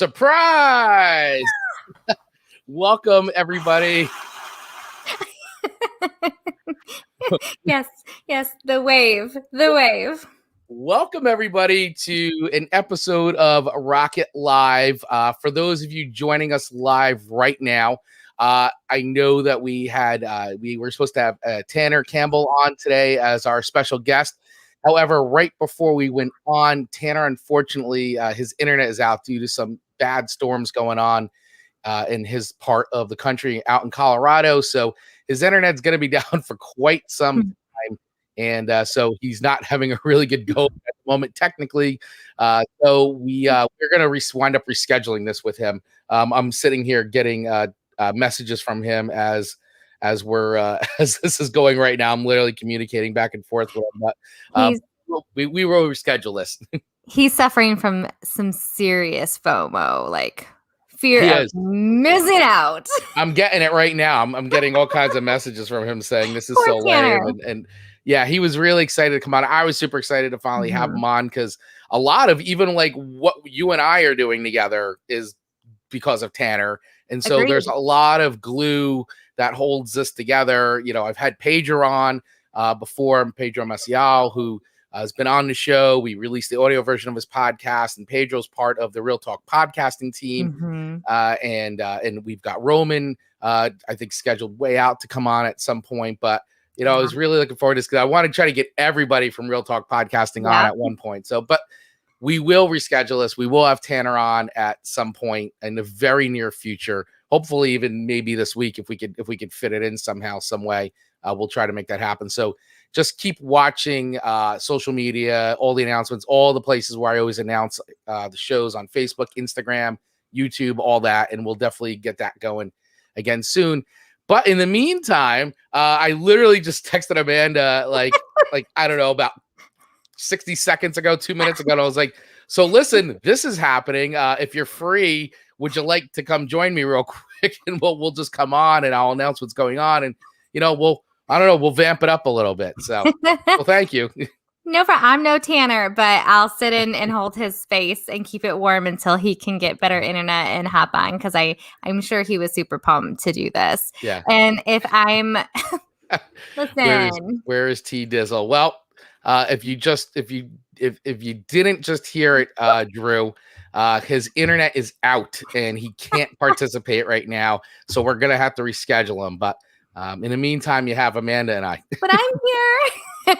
Surprise! Welcome, everybody. Yes, the wave. Welcome, everybody, to an episode of Rocket Live. For those of you joining us live right now, I know that we were supposed to have Tanner Campbell on today as our special guest. However, right before we went on, Tanner, unfortunately, his internet is out due to some bad storms going on in his part of the country out in Colorado. So his internet's going to be down for quite some time. And so he's not having a really good go at the moment, technically. So we're going to wind up rescheduling this with him. I'm sitting here getting messages from him as we're as this is going right now. I'm literally communicating back and forth with him. But we will reschedule this. He's suffering from some serious FOMO, like fear of missing out. I'm getting it right now. I'm getting all kinds of messages from him saying this is so lame. And yeah, he was really excited to come on. I was super excited to finally have him on because a lot of even like what you and I are doing together is because of Tanner. And so there's a lot of glue that holds this together. You know, I've had Pedro on before, Pedro Maciel, who has been on the show. We released the audio version of his podcast, and Pedro's part of the Real Talk podcasting team. And we've got Roman, I think, scheduled way out to come on at some point. But, you know, I was really looking forward to this because I want to try to get everybody from Real Talk podcasting on at one point. So, but we will reschedule this. We will have Tanner on at some point in the very near future. Hopefully, even maybe this week, if we could fit it in somehow, some way, we'll try to make that happen. So just keep watching social media, all the announcements, all the places where I always announce the shows on Facebook, Instagram, YouTube, all that, and we'll definitely get that going again soon. But in the meantime, I literally just texted Amanda like I don't know, about 60 seconds ago, 2 minutes ago, and I was like, so listen, this is happening. If you're free, would you like to come join me real quick? And we'll just come on and I'll announce what's going on. And, you know, we'll vamp it up a little bit. So, well, thank you. No problem. I'm no Tanner, but I'll sit in and hold his space and keep it warm until he can get better internet and hop on, because I'm sure he was super pumped to do this. Yeah. And if I'm listen, where is T Dizzle? Well, if you didn't just hear it, Drew, his internet is out and he can't participate right now. So we're gonna have to reschedule him. But in the meantime, you have Amanda and I. But I'm here.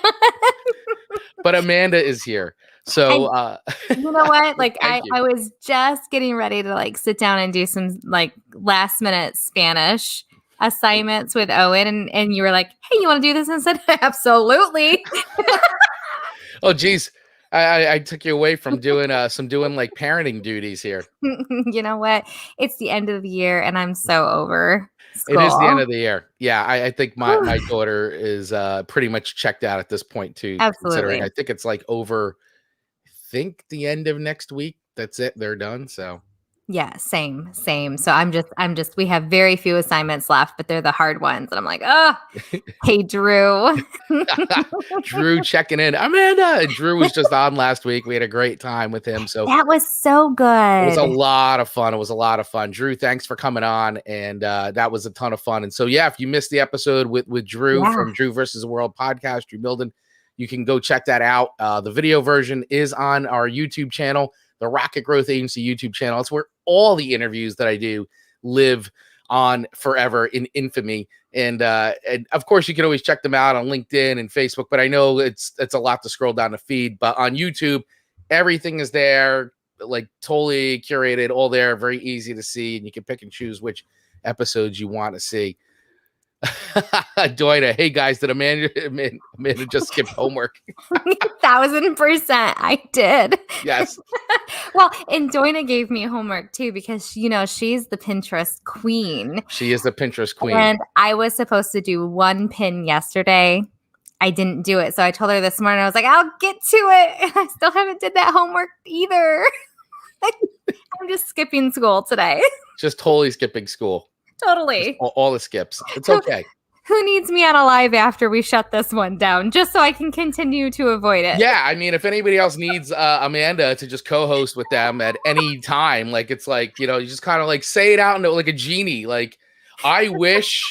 But Amanda is here. So you know what? Like I was just getting ready to like sit down and do some like last minute Spanish assignments with Owen, and you were like, hey, you want to do this? And I said, absolutely. Oh geez, I took you away from doing like parenting duties here. You know what? It's the end of the year and I'm so over school. It is the end of the year. Yeah, I think my daughter is pretty much checked out at this point too. Absolutely. Considering I think it's like over, I think the end of next week. That's it. They're done. So yeah, same. So we have very few assignments left, but they're the hard ones. And I'm like, oh, hey, Drew. Drew checking in. Amanda. And Drew was just on last week. We had a great time with him. So that was so good. It was a lot of fun. Drew, thanks for coming on. And that was a ton of fun. And so, yeah, if you missed the episode with Drew from Drew versus the World podcast, Drew Milden, you can go check that out. The video version is on our YouTube channel, the Rocket Growth Agency YouTube channel. It's where all the interviews that I do live on forever in infamy. And of course, you can always check them out on LinkedIn and Facebook. But I know it's a lot to scroll down the feed. But on YouTube, everything is there, like totally curated, all there, very easy to see. And you can pick and choose which episodes you want to see. Doina, hey guys, did Amanda just skip homework? 1,000% I did. Yes. Well, and Doina gave me homework too, because you know she's the Pinterest queen. She is the Pinterest queen. And I was supposed to do one pin yesterday. I didn't do it. So I told her this morning, I was like, I'll get to it. And I still haven't did that homework either. I'm just skipping school today. Just totally skipping school. Totally. All the skips. It's okay. who needs me on a live after we shut this one down, just so I can continue to avoid it. Yeah, I mean, if anybody else needs Amanda to just co-host with them at any time, like it's like, you just kind of like say it out into like a genie, like I wish,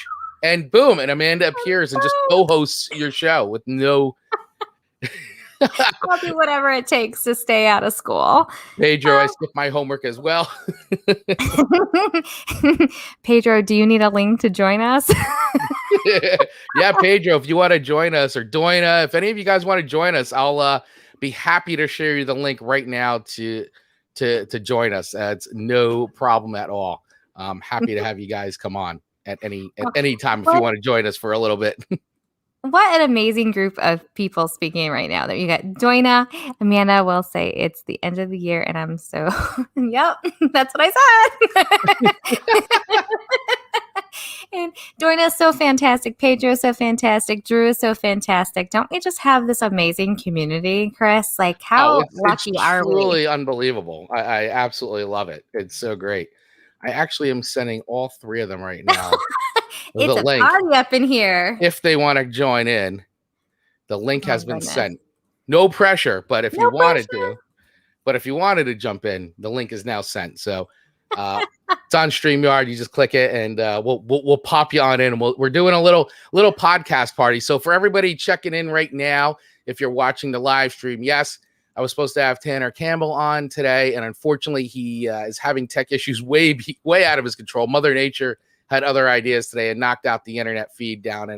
and boom, and Amanda appears and just co-hosts your show with no. I'll do whatever it takes to stay out of school. Pedro, I skipped my homework as well. Pedro, do you need a link to join us? Yeah, Pedro, if you want to join us, or Doina, if any of you guys want to join us, I'll be happy to share you the link right now to join us. It's no problem at all. I'm happy to have you guys come on at any time if you want to join us for a little bit. What an amazing group of people speaking right now. That you got Doina, Amanda will say it's the end of the year, and I'm so yep, that's what I said. And Doina is so fantastic. Pedro is so fantastic. Drew is so fantastic. Don't we just have this amazing community, Chris? Like how lucky are we? It's truly unbelievable. I absolutely love it. It's so great. I actually am sending all three of them right now. It's a party up in here. If they want to join in, the link has been sent. No pressure, but if you wanted to jump in, the link is now sent. So it's on StreamYard. You just click it, and we'll pop you on in. And we're doing a little podcast party. So for everybody checking in right now, if you're watching the live stream, yes, I was supposed to have Tanner Campbell on today, and unfortunately, he is having tech issues way out of his control. Mother Nature had other ideas today and knocked out the internet feed down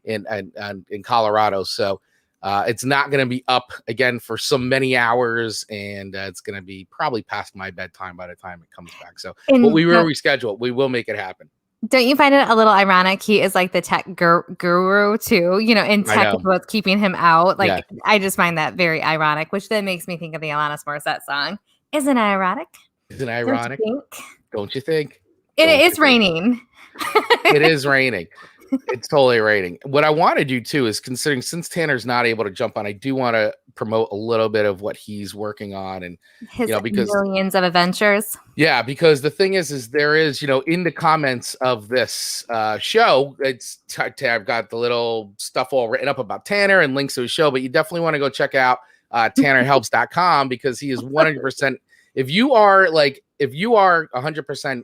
in Colorado. So it's not going to be up again for so many hours, and it's going to be probably past my bedtime by the time it comes back. So but we will reschedule. We will make it happen. Don't you find it a little ironic? He is like the tech guru too, and tech is what's keeping him out. Like, yeah. I just find that very ironic, which then makes me think of the Alanis Morissette song. Isn't it ironic? Isn't it ironic? Don't you think? It is raining. It is raining. It's totally raining. What I want to do too is, considering since Tanner's not able to jump on, I do want to promote a little bit of what he's working on, and his millions of adventures. Yeah, because the thing is there is, in the comments of this show, I've got the little stuff all written up about Tanner and links to his show, but you definitely want to go check out TannerHelps.com, because he is 100%. If you are 100%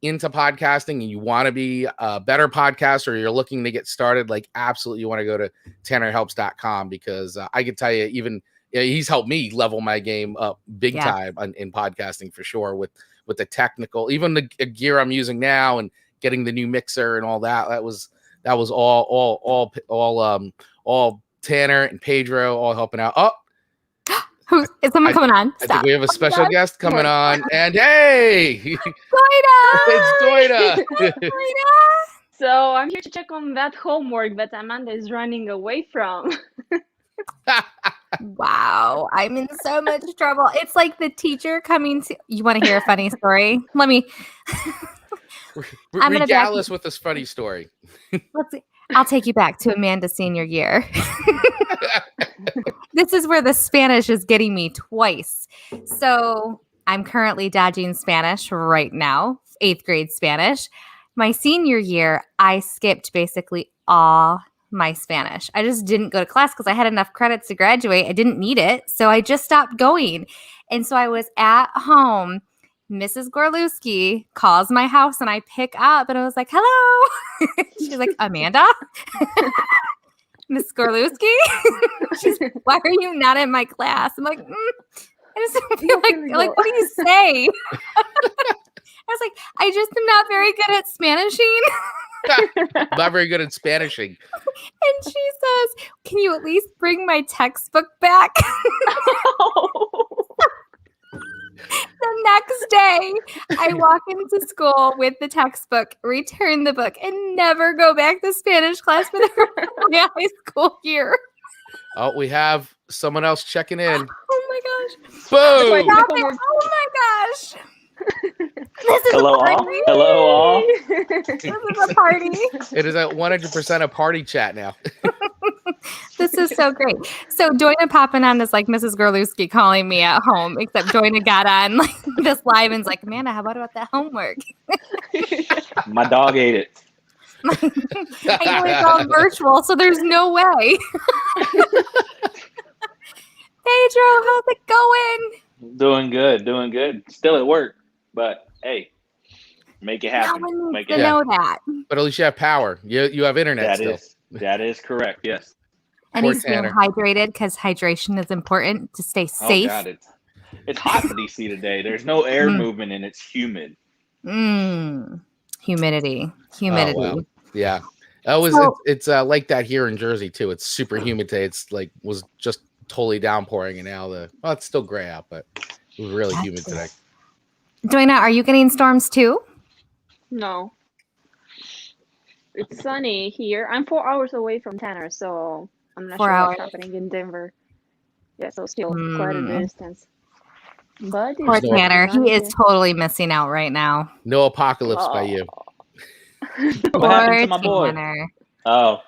into podcasting and you want to be a better podcaster, or you're looking to get started, absolutely you want to go to TannerHelps.com, because I can tell you, even he's helped me level my game up big time in podcasting for sure, with the technical, even the gear I'm using now, and getting the new mixer and all that. That was all Tanner and Pedro all helping out. Oh, is someone coming on? Stop. I think we have a special guest coming on, and hey, Doina! It's Doina. So I'm here to check on that homework that Amanda is running away from. Wow, I'm in so much trouble. It's like the teacher coming to. You want to hear a funny story? Let me. Regale us with this funny story. I'll take you back to Amanda's senior year. This is where the Spanish is getting me twice. So I'm currently dodging Spanish right now, 8th grade Spanish. My senior year, I skipped basically all my Spanish. I just didn't go to class because I had enough credits to graduate. I didn't need it. So I just stopped going. And so I was at home. Mrs. Gorlewski calls my house, and I pick up, and I was like, hello. She's like, Amanda? Miss Gorlewski? She's like, why are you not in my class? I'm like, I just don't feel like, what do you say? I was like, I just am not very good at Spanishing. Not very good at Spanishing. And she says, can you at least bring my textbook back? The next day, I walk into school with the textbook, return the book, and never go back to Spanish class for the rest of my high school year. Oh, we have someone else checking in. Oh my gosh. Boom. Oh my gosh. This is Hello a party. all. Hello all. This is a party. It is at 100% a party chat now. This is so great. So Doina popping on is like Mrs. Gorlewski calling me at home, except Doina got on this live and's like, Amanda, how about that homework? My dog ate it. I know it's all virtual, so there's no way. Pedro, how's it going? Doing good. Still at work, but hey, make it happen. No one Make needs it to happen. know that. But at least you have power. You have internet still. That is correct. Yes. And he's being hydrated because hydration is important to stay safe. Oh God, it's hot in DC today. There's no air movement and it's humid. Humidity. Oh, wow. Yeah. It's like that here in Jersey too. It's super humid today. It's like was just totally downpouring, and now it's still gray out, but it was really humid today. Doina, are you getting storms too? No. It's sunny here. I'm 4 hours away from Tanner, so I'm not sure what's happening in Denver. Yeah, so still quite a distance. But poor Tanner, he is totally missing out right now. No apocalypse by you. What happened to my boy? Tanner. Oh,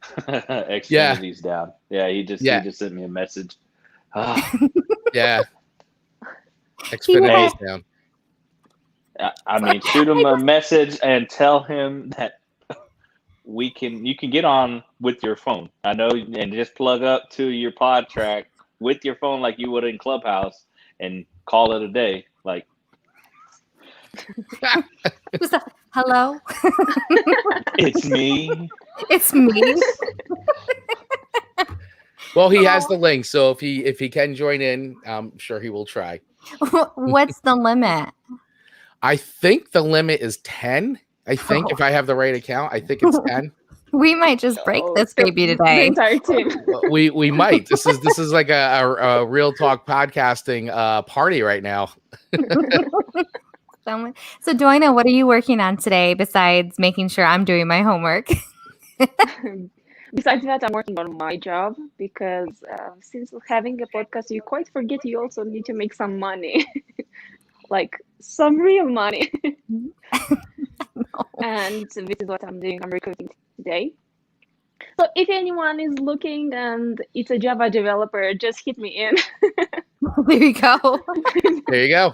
Xfinity's down. Yeah, he just sent me a message. Yeah, Xfinity's down. I mean, shoot him a message and tell him that you can get on with your phone. I know, and just plug up to your pod track with your phone like you would in Clubhouse and call it a day. Like, hello? It's me. It's me. Well, he has the link, so if he can join in, I'm sure he will try. What's the limit? I think the limit is 10. I think if I have the right account, I think it's 10. We might just break this baby today. Entire team. We might. This is like a real talk podcasting party right now. So Doina, what are you working on today besides making sure I'm doing my homework? Besides that, I'm working on my job because since having a podcast, you quite forget you also need to make some money. Like some real money. And this is what I'm doing. I'm recruiting today. So if anyone is looking and it's a Java developer, just hit me in. There you go. There you go.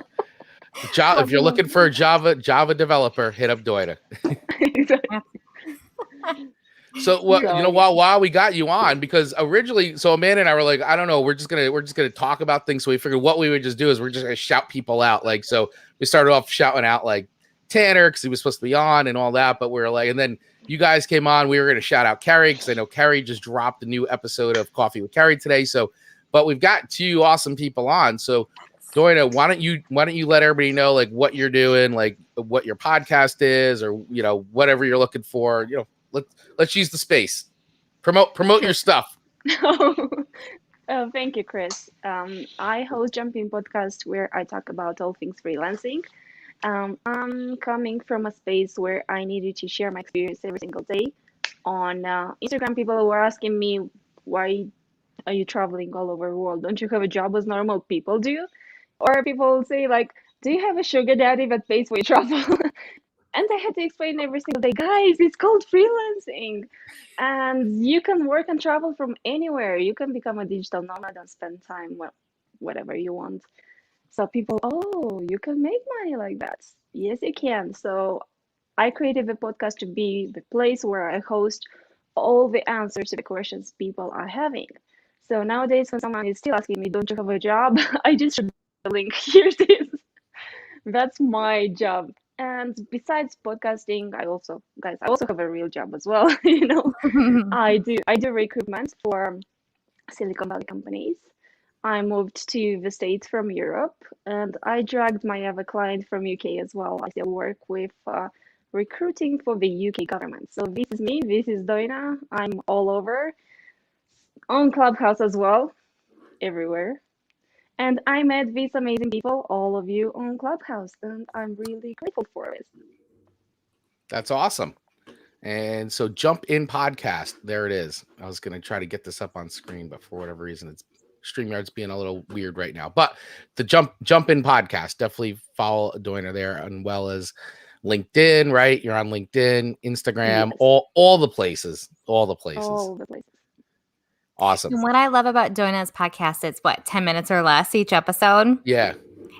If you're looking for a Java developer, hit up Doina. So while we got you on, because originally, so Amanda and I were like, I don't know, we're just gonna talk about things. So we figured what we would just do is we're just gonna shout people out. Like, so we started off shouting out like Tanner because he was supposed to be on and all that, but we were like, and then you guys came on. We were gonna shout out Carrie because I know Carrie just dropped a new episode of Coffee with Carrie today. So, but we've got two awesome people on. So, Doina, why don't you let everybody know like what you're doing, like what your podcast is, or whatever you're looking for. Let's use the space. Promote your stuff. Thank you, Chris. I host Jumping Podcast where I talk about all things freelancing. I'm coming from a space where I needed to share my experience every single day. On Instagram, people were asking me, why are you traveling all over the world? Don't you have a job as normal people do? Or people say like, do you have a sugar daddy that pays for your travel? And I had to explain every single day, guys, it's called freelancing. And you can work and travel from anywhere. You can become a digital nomad and spend time whatever you want. So people, you can make money like that. Yes, you can. So I created the podcast to be the place where I host all the answers to the questions people are having. So nowadays, when someone is still asking me, don't you have a job? I just share the link. Here it is. That's my job. And besides podcasting, I also have a real job as well. I do recruitment for Silicon Valley companies. I moved to the States from Europe, and I dragged my other client from UK as well. I still work with recruiting for the UK government. So this is me. This is Doina. I'm all over on Clubhouse as well, everywhere. And I met these amazing people, all of you on Clubhouse, and I'm really grateful for it. That's awesome. And so Jump In Podcast, there it is. I was going to try to get this up on screen, but for whatever reason, StreamYard's being a little weird right now. But the Jump In Podcast, definitely follow Doina there, as well as LinkedIn, right? You're on LinkedIn, Instagram, yes. all the places. All the places. Awesome. And what I love about Doina's podcast, it's 10 minutes or less each episode. Yeah.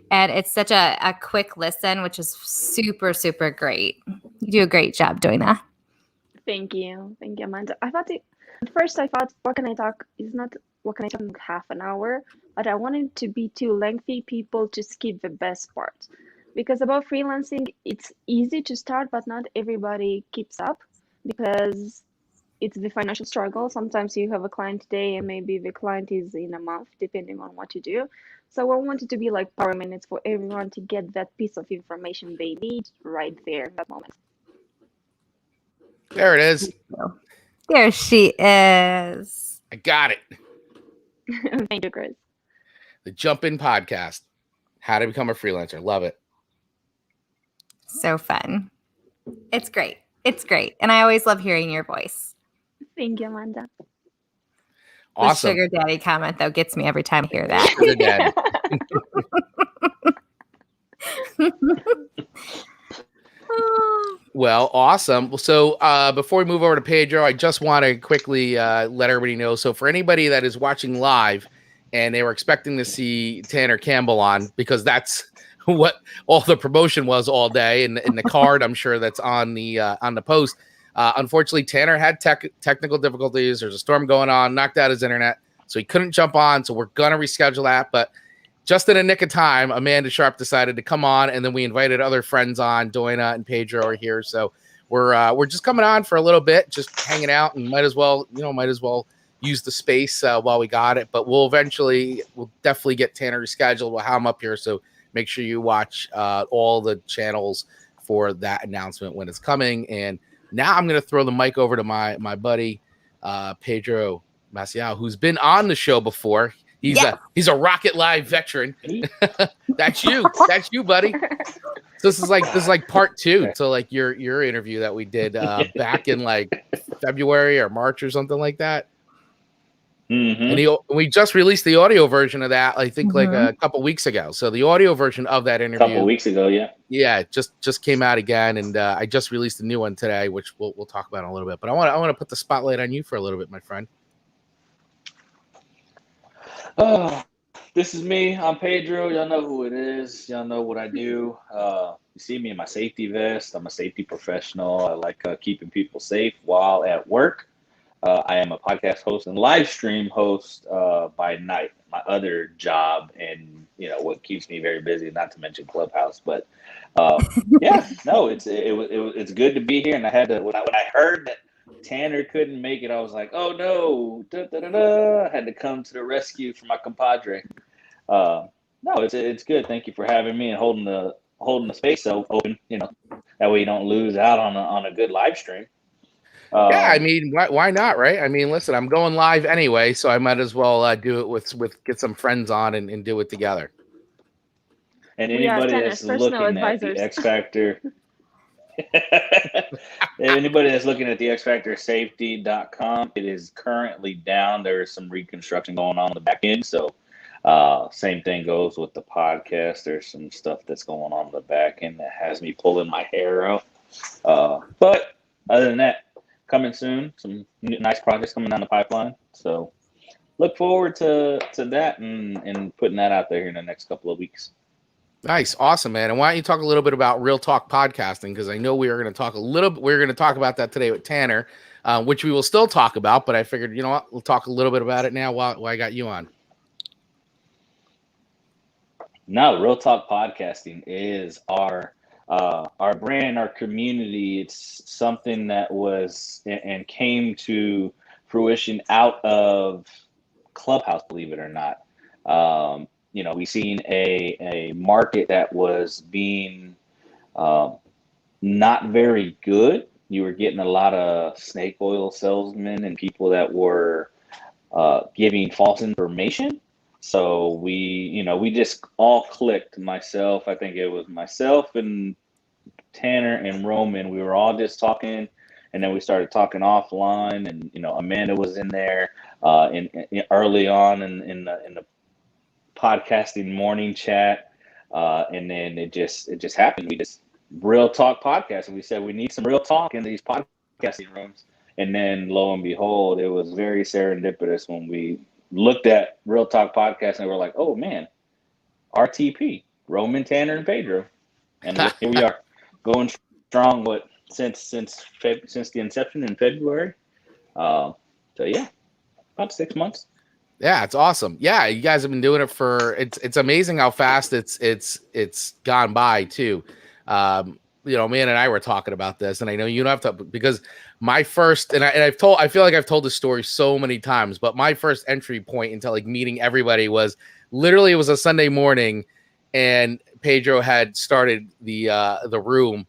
And it's such a quick listen, which is super, super great. You do a great job, Doina. Thank you, Amanda. At first I thought, what can I talk? Is not what can I talk in half an hour, but I wanted to be too lengthy. People to skip the best part, because about freelancing, it's easy to start, but not everybody keeps up because it's the financial struggle. Sometimes you have a client today and maybe the client is in a month, depending on what you do. So I wanted to be like power minutes for everyone to get that piece of information they need right there in that moment. There it is. There she is. I got it. Thank you, Chris. The Jump In Podcast. How to become a freelancer. Love it. So fun. It's great. It's great. And I always love hearing your voice. Thank you, Amanda. Awesome. The sugar daddy comment, though, gets me every time I hear that. Sugar daddy. Well, awesome. So before we move over to Pedro, I just want to quickly let everybody know. So for anybody that is watching live and they were expecting to see Tanner Campbell on, because that's what all the promotion was all day, and in the card, I'm sure that's on the post. Unfortunately, Tanner had technical difficulties. There's a storm going on, knocked out his internet, so he couldn't jump on. So we're going to reschedule that. But just in a nick of time, Amanda Sharp decided to come on, and then we invited other friends on. Doina and Pedro are here. So we're just coming on for a little bit, just hanging out, and might as well use the space while we got it. But we'll definitely get Tanner rescheduled. We'll have him up here. So make sure you watch all the channels for that announcement when it's coming. And now I'm going to throw the mic over to my buddy, Pedro Maciel, who's been on the show before. He's a Rocket Live veteran. That's you, buddy. So this is like part 2 to like your interview that we did back in like February or March or something like that. Mm-hmm. And we just released the audio version of that, I think, like a couple weeks ago. So the audio version of that interview, a couple weeks ago, yeah, just came out again, and I just released a new one today, which we'll talk about in a little bit. But I want to put the spotlight on you for a little bit, my friend. Oh, this is me. I'm Pedro. Y'all know who it is. Y'all know what I do. You see me in my safety vest. I'm a safety professional. I like keeping people safe while at work. I am a podcast host and live stream host by night, my other job, and what keeps me very busy. Not to mention Clubhouse, but it's good to be here. And I had to when I heard that Tanner couldn't make it, I was like, oh no, I had to come to the rescue for my compadre. No, it's good. Thank you for having me and holding the space open. That way you don't lose out on a good live stream. Yeah, I mean, why not, right? I mean, listen, I'm going live anyway, so I might as well do it with get some friends on and do it together. And anybody that's looking at the X Factor, anybody that's looking at the xfactorsafety.com, it is currently down. There is some reconstruction going on the back end, so same thing goes with the podcast. There's some stuff that's going on the back end that has me pulling my hair out. But other than that, coming soon, some nice projects coming down the pipeline. So look forward to that and putting that out there in the next couple of weeks. Nice. Awesome, man. And why don't you talk a little bit about Real Talk podcasting? Because I know we're going to talk about that today with Tanner, which we will still talk about, but I figured, you know what, we'll talk a little bit about it now while I got you on. No, Real Talk podcasting is our brand, our community. It's something that was and came to fruition out of Clubhouse, believe it or not. We seen a market that was being not very good. You were getting a lot of snake oil salesmen and people that were giving false information. So we just all clicked. I think it was myself and Tanner and Roman. We were all just talking, and then we started talking offline. And Amanda was in there in early on in the podcasting morning chat, and then it just happened. We just Real Talk podcast, and we said we need some real talk in these podcasting rooms. And then lo and behold, it was very serendipitous when we looked at Real Talk podcast and we're like, oh man, RTP, Roman, Tanner, and Pedro. And here we are going strong, since the inception in February. So yeah, about 6 months. Yeah, it's awesome. Yeah, you guys have been doing it for it's amazing how fast it's gone by too. Man and I were talking about this, and I know you don't have to, because my first I feel like I've told this story so many times, but my first entry point into like meeting everybody was literally, it was a Sunday morning, and Pedro had started the room.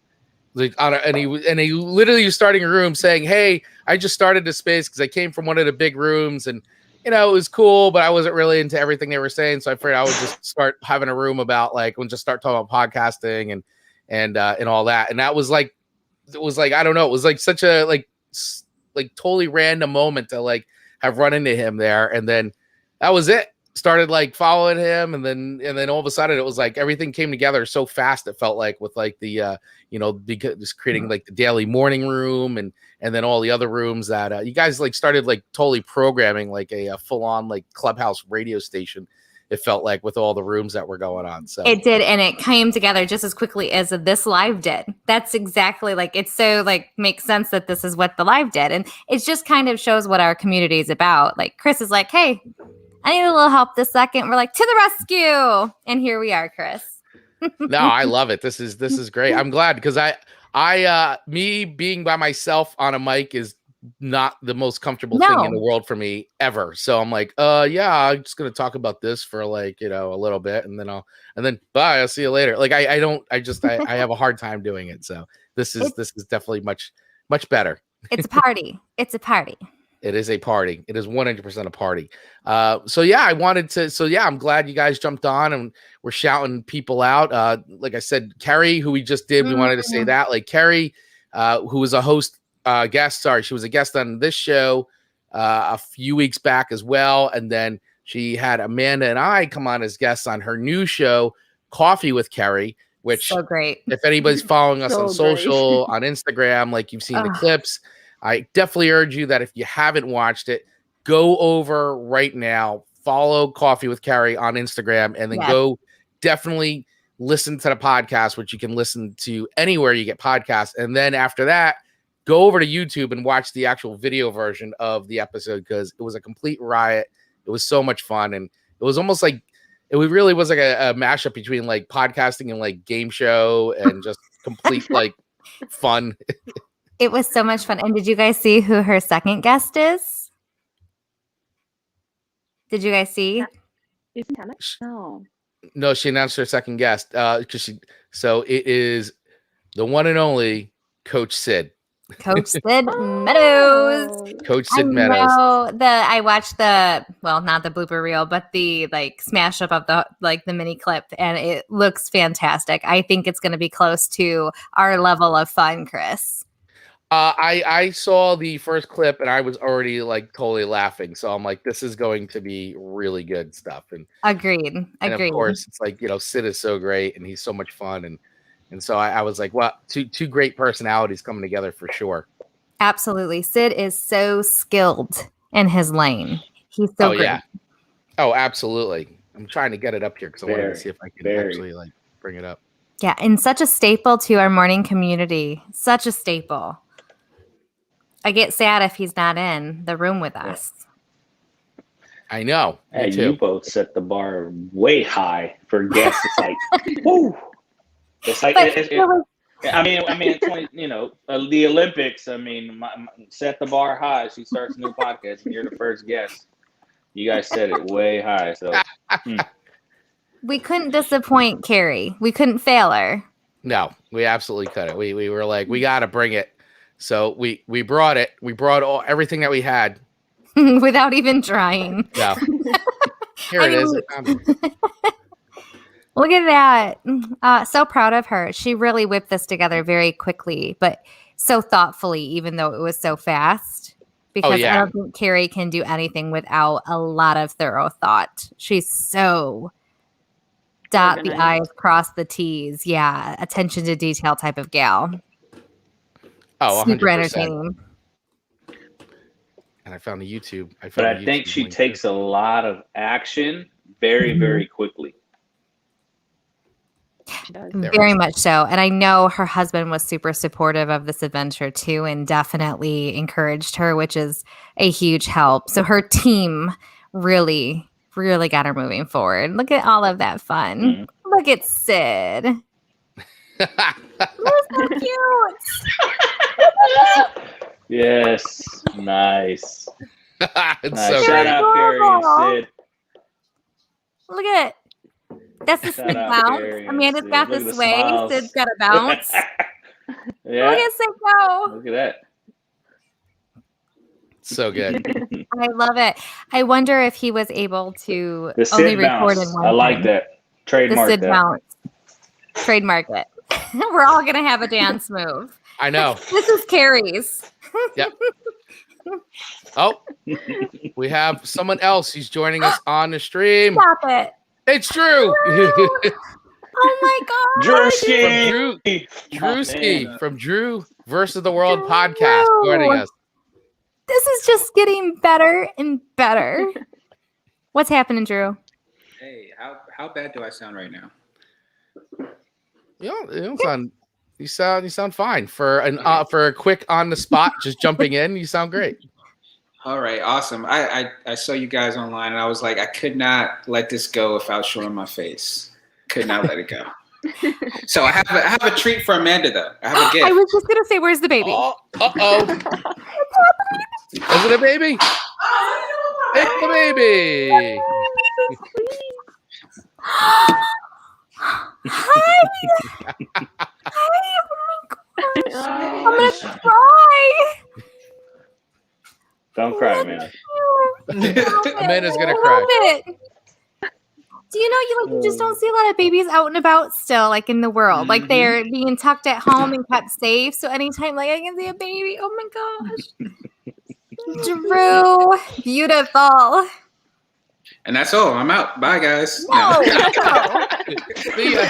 Like and he literally was starting a room saying, "Hey, I just started this space because I came from one of the big rooms, and it was cool, but I wasn't really into everything they were saying. So I figured I would just start having a room about we'll just start talking about podcasting and all that." And that was like, it was like, I don't know, it was like such a like totally random moment to like have run into him there, and then that was it. Started like following him, and then all of a sudden it was like everything came together so fast. It felt like with like the because creating like the daily morning room and then all the other rooms that you guys like started like totally programming like a full on like Clubhouse radio station. It felt like with all the rooms that were going on. So it did, and it came together just as quickly as this live did. That's exactly like, it's so like makes sense that this is what the live did, and it just kind of shows what our community is about. Like Chris is like, "Hey, I need a little help this second." We're like, "To the rescue!" And here we are, Chris. No, I love it. This is great. I'm glad, because me being by myself on a mic is not the most comfortable thing in the world for me ever. So I'm like, yeah, I'm just gonna talk about this for like a little bit, and then bye. I'll see you later. Like I have a hard time doing it. So this is definitely much better. It's a party. It's a party. It is a party. It is 100% a party. So yeah, I'm glad you guys jumped on and we're shouting people out. Like I said, Carrie, who we just did, we wanted to say that. Like Carrie, who was a host guest. Sorry, she was a guest on this show a few weeks back as well. And then she had Amanda and I come on as guests on her new show, Coffee with Carrie, which so great. If anybody's following us on social, on Instagram, like you've seen the clips, I definitely urge you that if you haven't watched it, go over right now, follow Coffee with Carrie on Instagram, and then go definitely listen to the podcast, which you can listen to anywhere you get podcasts. And then after that, go over to YouTube and watch the actual video version of the episode, because it was a complete riot. It was so much fun. And it was almost like, it really was like a mashup between like podcasting and like game show and just complete like fun. It was so much fun. And did you guys see who her second guest is? Did you guys see? Isn't Hannah? No. No, she announced her second guest. So it is the one and only Coach Sid. Coach Sid Meadows. Coach Sid Meadows. I watched not the blooper reel, but the like smash up of the mini clip, and it looks fantastic. I think it's going to be close to our level of fun, Chris. I saw the first clip and I was already like totally laughing. So I'm like, this is going to be really good stuff. And agreed. Of course, it's like, Sid is so great and he's so much fun. And so I was like, well, two great personalities coming together for sure. Absolutely. Sid is so skilled in his lane. He's so great. Yeah. Oh, absolutely. I'm trying to get it up here because I wanted to see if I can actually like bring it up. Yeah. And such a staple to our morning community. Such a staple. I get sad if he's not in the room with us. I know. Hey, you both set the bar way high for guests. It's like, woo. It's like, I mean, it's like, the Olympics. I mean, set the bar high. She starts a new podcast, and you're the first guest. You guys set it way high. So we couldn't disappoint Carrie. We couldn't fail her. No, we absolutely couldn't. We were like, we got to bring it. So we brought it. We brought everything that we had without even trying. Yeah. Here it is. Look at that. So proud of her. She really whipped this together very quickly, but so thoughtfully, even though it was so fast. Because I don't think Carrie can do anything without a lot of thorough thought. She's so dot the I's, cross the T's. Yeah. Attention to detail type of gal. Oh, 100%. Super entertaining. And I found the YouTube. I think she takes a lot of action very, very quickly. She does. Very much so. And I know her husband was super supportive of this adventure too, and definitely encouraged her, which is a huge help. So her team really got her moving forward. Look at all of that fun. Mm-hmm. Look at Sid. That's so cute. Yes. Nice. It's Nice. so Shout great. out Carrie and Sid. Look at that's the Sid bounce. Amanda's got the sway. Sid's got a bounce. Yeah. Look at Sid go. Look at that. So good. I love it. I wonder if he was able to The only Sid record bounce. in one I like time. that. Trademark The Sid that. bounce. Trademark it. We're all gonna have a dance move. I know. This is Carrie's. Yep. Oh, we have someone else. He's joining us on the stream. Stop it. It's Drew. Oh my God. Drewski from Drew versus the World podcast joining us. This is just getting better and better. What's happening, Drew? Hey, how bad do I sound right now? You sound fine for a quick on the spot, just jumping in. You sound great. All right, awesome. I saw you guys online, and I was like, I could not let this go without showing my face. Could not let it go. So I have a treat for Amanda, though. I have a gift. I was just gonna say, where's the baby? Oh, is it a baby? It's the baby. Hi. Hi. Oh my gosh. I'm gonna cry. Don't cry, man. Amanda's gonna Love cry. it. Do you know you just don't see a lot of babies out and about still, like in the world. Like they're being tucked at home and kept safe. So anytime like I can see a baby, oh my gosh. Drew, beautiful. And that's all. I'm out. Bye, guys. No. See ya.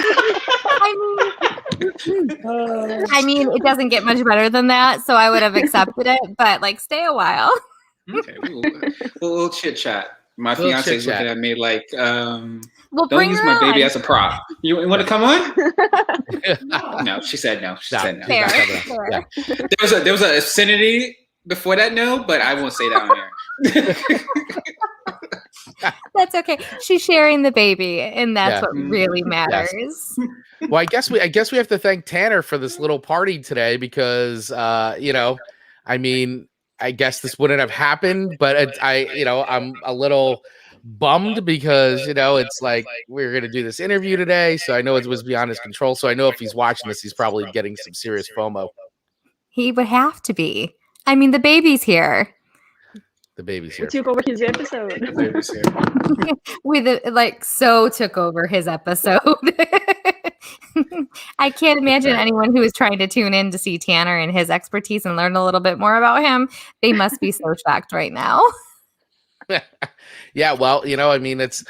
I mean, it doesn't get much better than that, so I would have accepted it, but like stay a while. Okay, we'll chit chat. My fiance is looking at me like, don't use my baby as a prop. You want to come on? No, she said no. She said no. Fair. Yeah. There was a obscenity before that no, but I won't say that on here. That's okay. She's sharing the baby, and that's what really matters. Yes. Well, I guess we have to thank Tanner for this little party today because I mean, I guess this wouldn't have happened, but I'm a little bummed because it's like we're gonna do this interview today, so I know it was beyond his control. So I know if he's watching this, he's probably getting some serious FOMO. He would have to be. I mean, the baby's here. The baby's here. We took over his episode. The baby's here. Took over his episode. I can't imagine anyone who is trying to tune in to see Tanner and his expertise and learn a little bit more about him. They must be so shocked right now. Yeah, well, I mean, it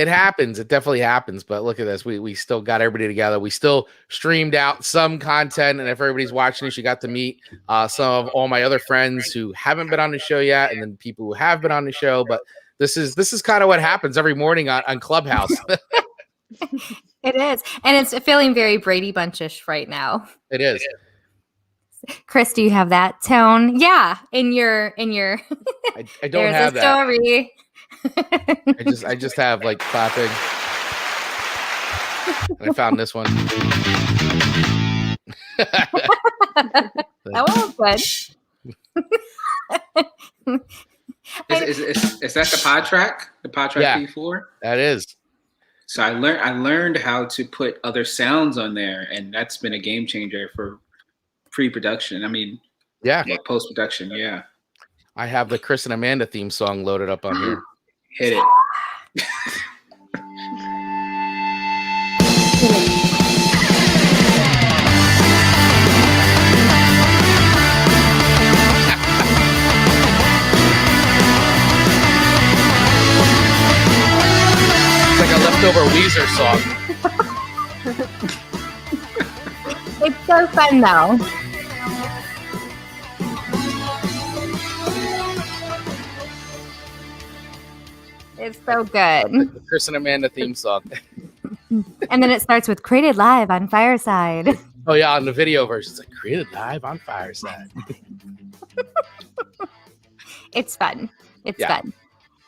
happens. It definitely happens. But look at this. We still got everybody together. We still streamed out some content. And if everybody's watching this, you got to meet some of all my other friends who haven't been on the show yet. And then people who have been on the show. But this is kind of what happens every morning on Clubhouse. It is. And it's feeling very Brady Bunch-ish right now. It is. Chris, do you have that tone? Yeah. In your I don't there's have a that. story. I just have like clapping. And I found this one. That one was good. Is that the pod track? The pod track B4? That is. So I learned how to put other sounds on there, and that's been a game changer for pre-production. I mean, like post-production. Yeah. I have the Chris and Amanda theme song loaded up on here. Hit it. It's like a leftover Weezer song. It's so fun though. It's so good. The Chris and Amanda theme song. And then it starts with created live on Fireside. Oh yeah, on the video version, it's like created live on Fireside. It's fun. It's fun.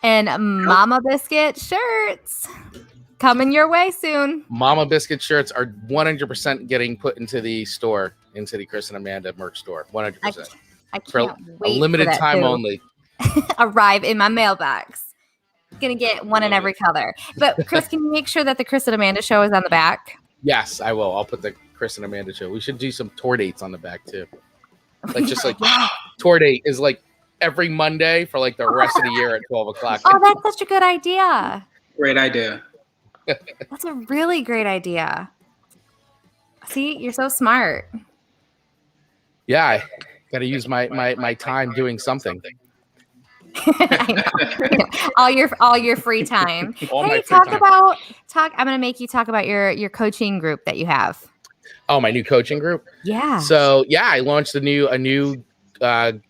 And Mama Biscuit shirts coming your way soon. Mama Biscuit shirts are 100% getting put into the store, into the Chris and Amanda merch store. 100%. I can't for wait a limited for time only. Arrive in my mailbox. Gonna get one in every color. But Chris, can you make sure that the Chris and Amanda show is on the back? Yes, I will. I'll put the Chris and Amanda show. We should do some tour dates on the back too. Like just like tour date is like every Monday for like the rest of the year at 12 o'clock. Oh, that's such a good idea. Great idea. That's a really great idea. See, you're so smart. Yeah, I got to use my time doing something. I know. all your free time. I'm gonna make you talk about your coaching group that you have. Oh, my new coaching group. Yeah. So I launched a new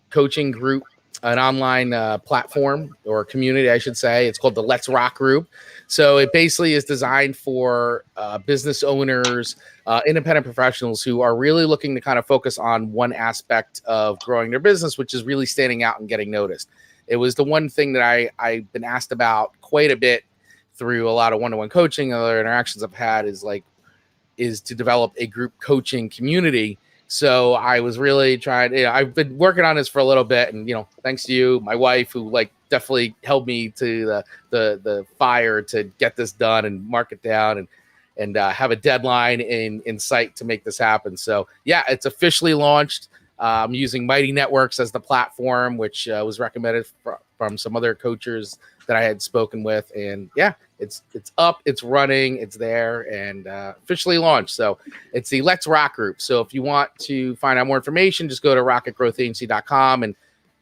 coaching group, an online platform or community, I should say. It's called the Let's Rock Group. So it basically is designed for business owners, independent professionals who are really looking to kind of focus on one aspect of growing their business, which is really standing out and getting noticed. It was the one thing that I've been asked about quite a bit through a lot of one-to-one coaching and other interactions I've had is to develop a group coaching community. So I was really trying, I've been working on this for a little bit, and, thanks to you, my wife, who definitely held me to the fire to get this done and mark it down and have a deadline in sight to make this happen. So it's officially launched. I'm using Mighty Networks as the platform, which was recommended from some other coaches that I had spoken with. And it's up, it's running, it's there, and officially launched. So it's the Let's Rock Group. So if you want to find out more information, just go to rocketgrowthagency.com and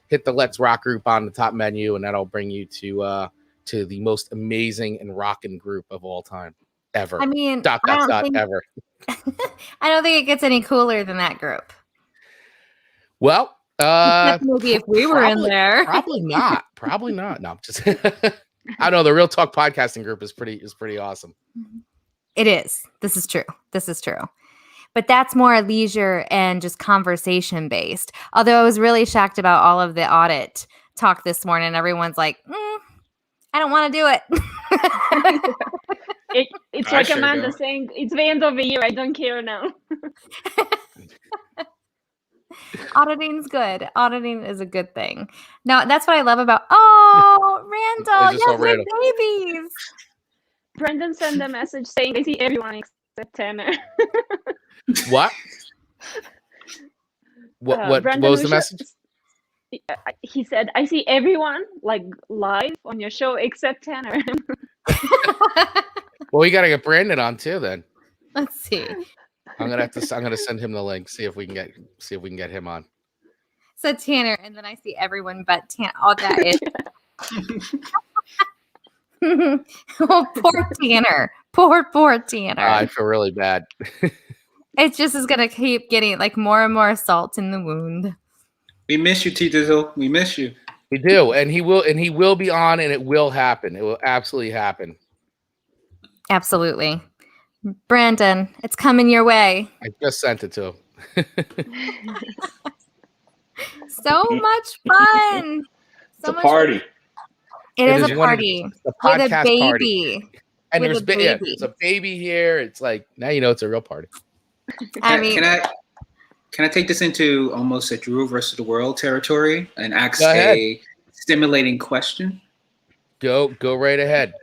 hit the Let's Rock Group on the top menu, and that'll bring you to the most amazing and rocking group of all time ever. I mean, ever. I don't think it gets any cooler than that group. Well, maybe if we were in there. Probably not. No, I'm just I know the Real Talk podcasting group is pretty awesome. It is. This is true. But that's more leisure and just conversation based. Although I was really shocked about all of the audit talk this morning. Everyone's like, I don't want to do it. It's like Amanda saying, it's the end of the year. I don't care now. Auditing's good. Auditing is a good thing. Now, that's what I love about. Randall, yes, babies. Brendan sent a message saying, I see everyone except Tanner. What? What was the message? He said, I see everyone live on your show except Tanner. Well, we got to get Brandon on too then. Let's see. I'm gonna send him the link. See if we can get him on. So Tanner, and then I see everyone but Tanner. All that is. Oh, poor Tanner. Poor Tanner. I feel really bad. It just is gonna keep getting more and more salt in the wound. We miss you, T Dizzle. We miss you. We do, and he will be on, and it will happen. It will absolutely happen. Absolutely. Brandon, it's coming your way. I just sent it to him. So much fun. It's a party. It is a party. A podcast with a baby. Party. And there's it's a baby here. It's like, now it's a real party. Can I take this into almost a Drew versus the world territory and ask a stimulating question? Go right ahead.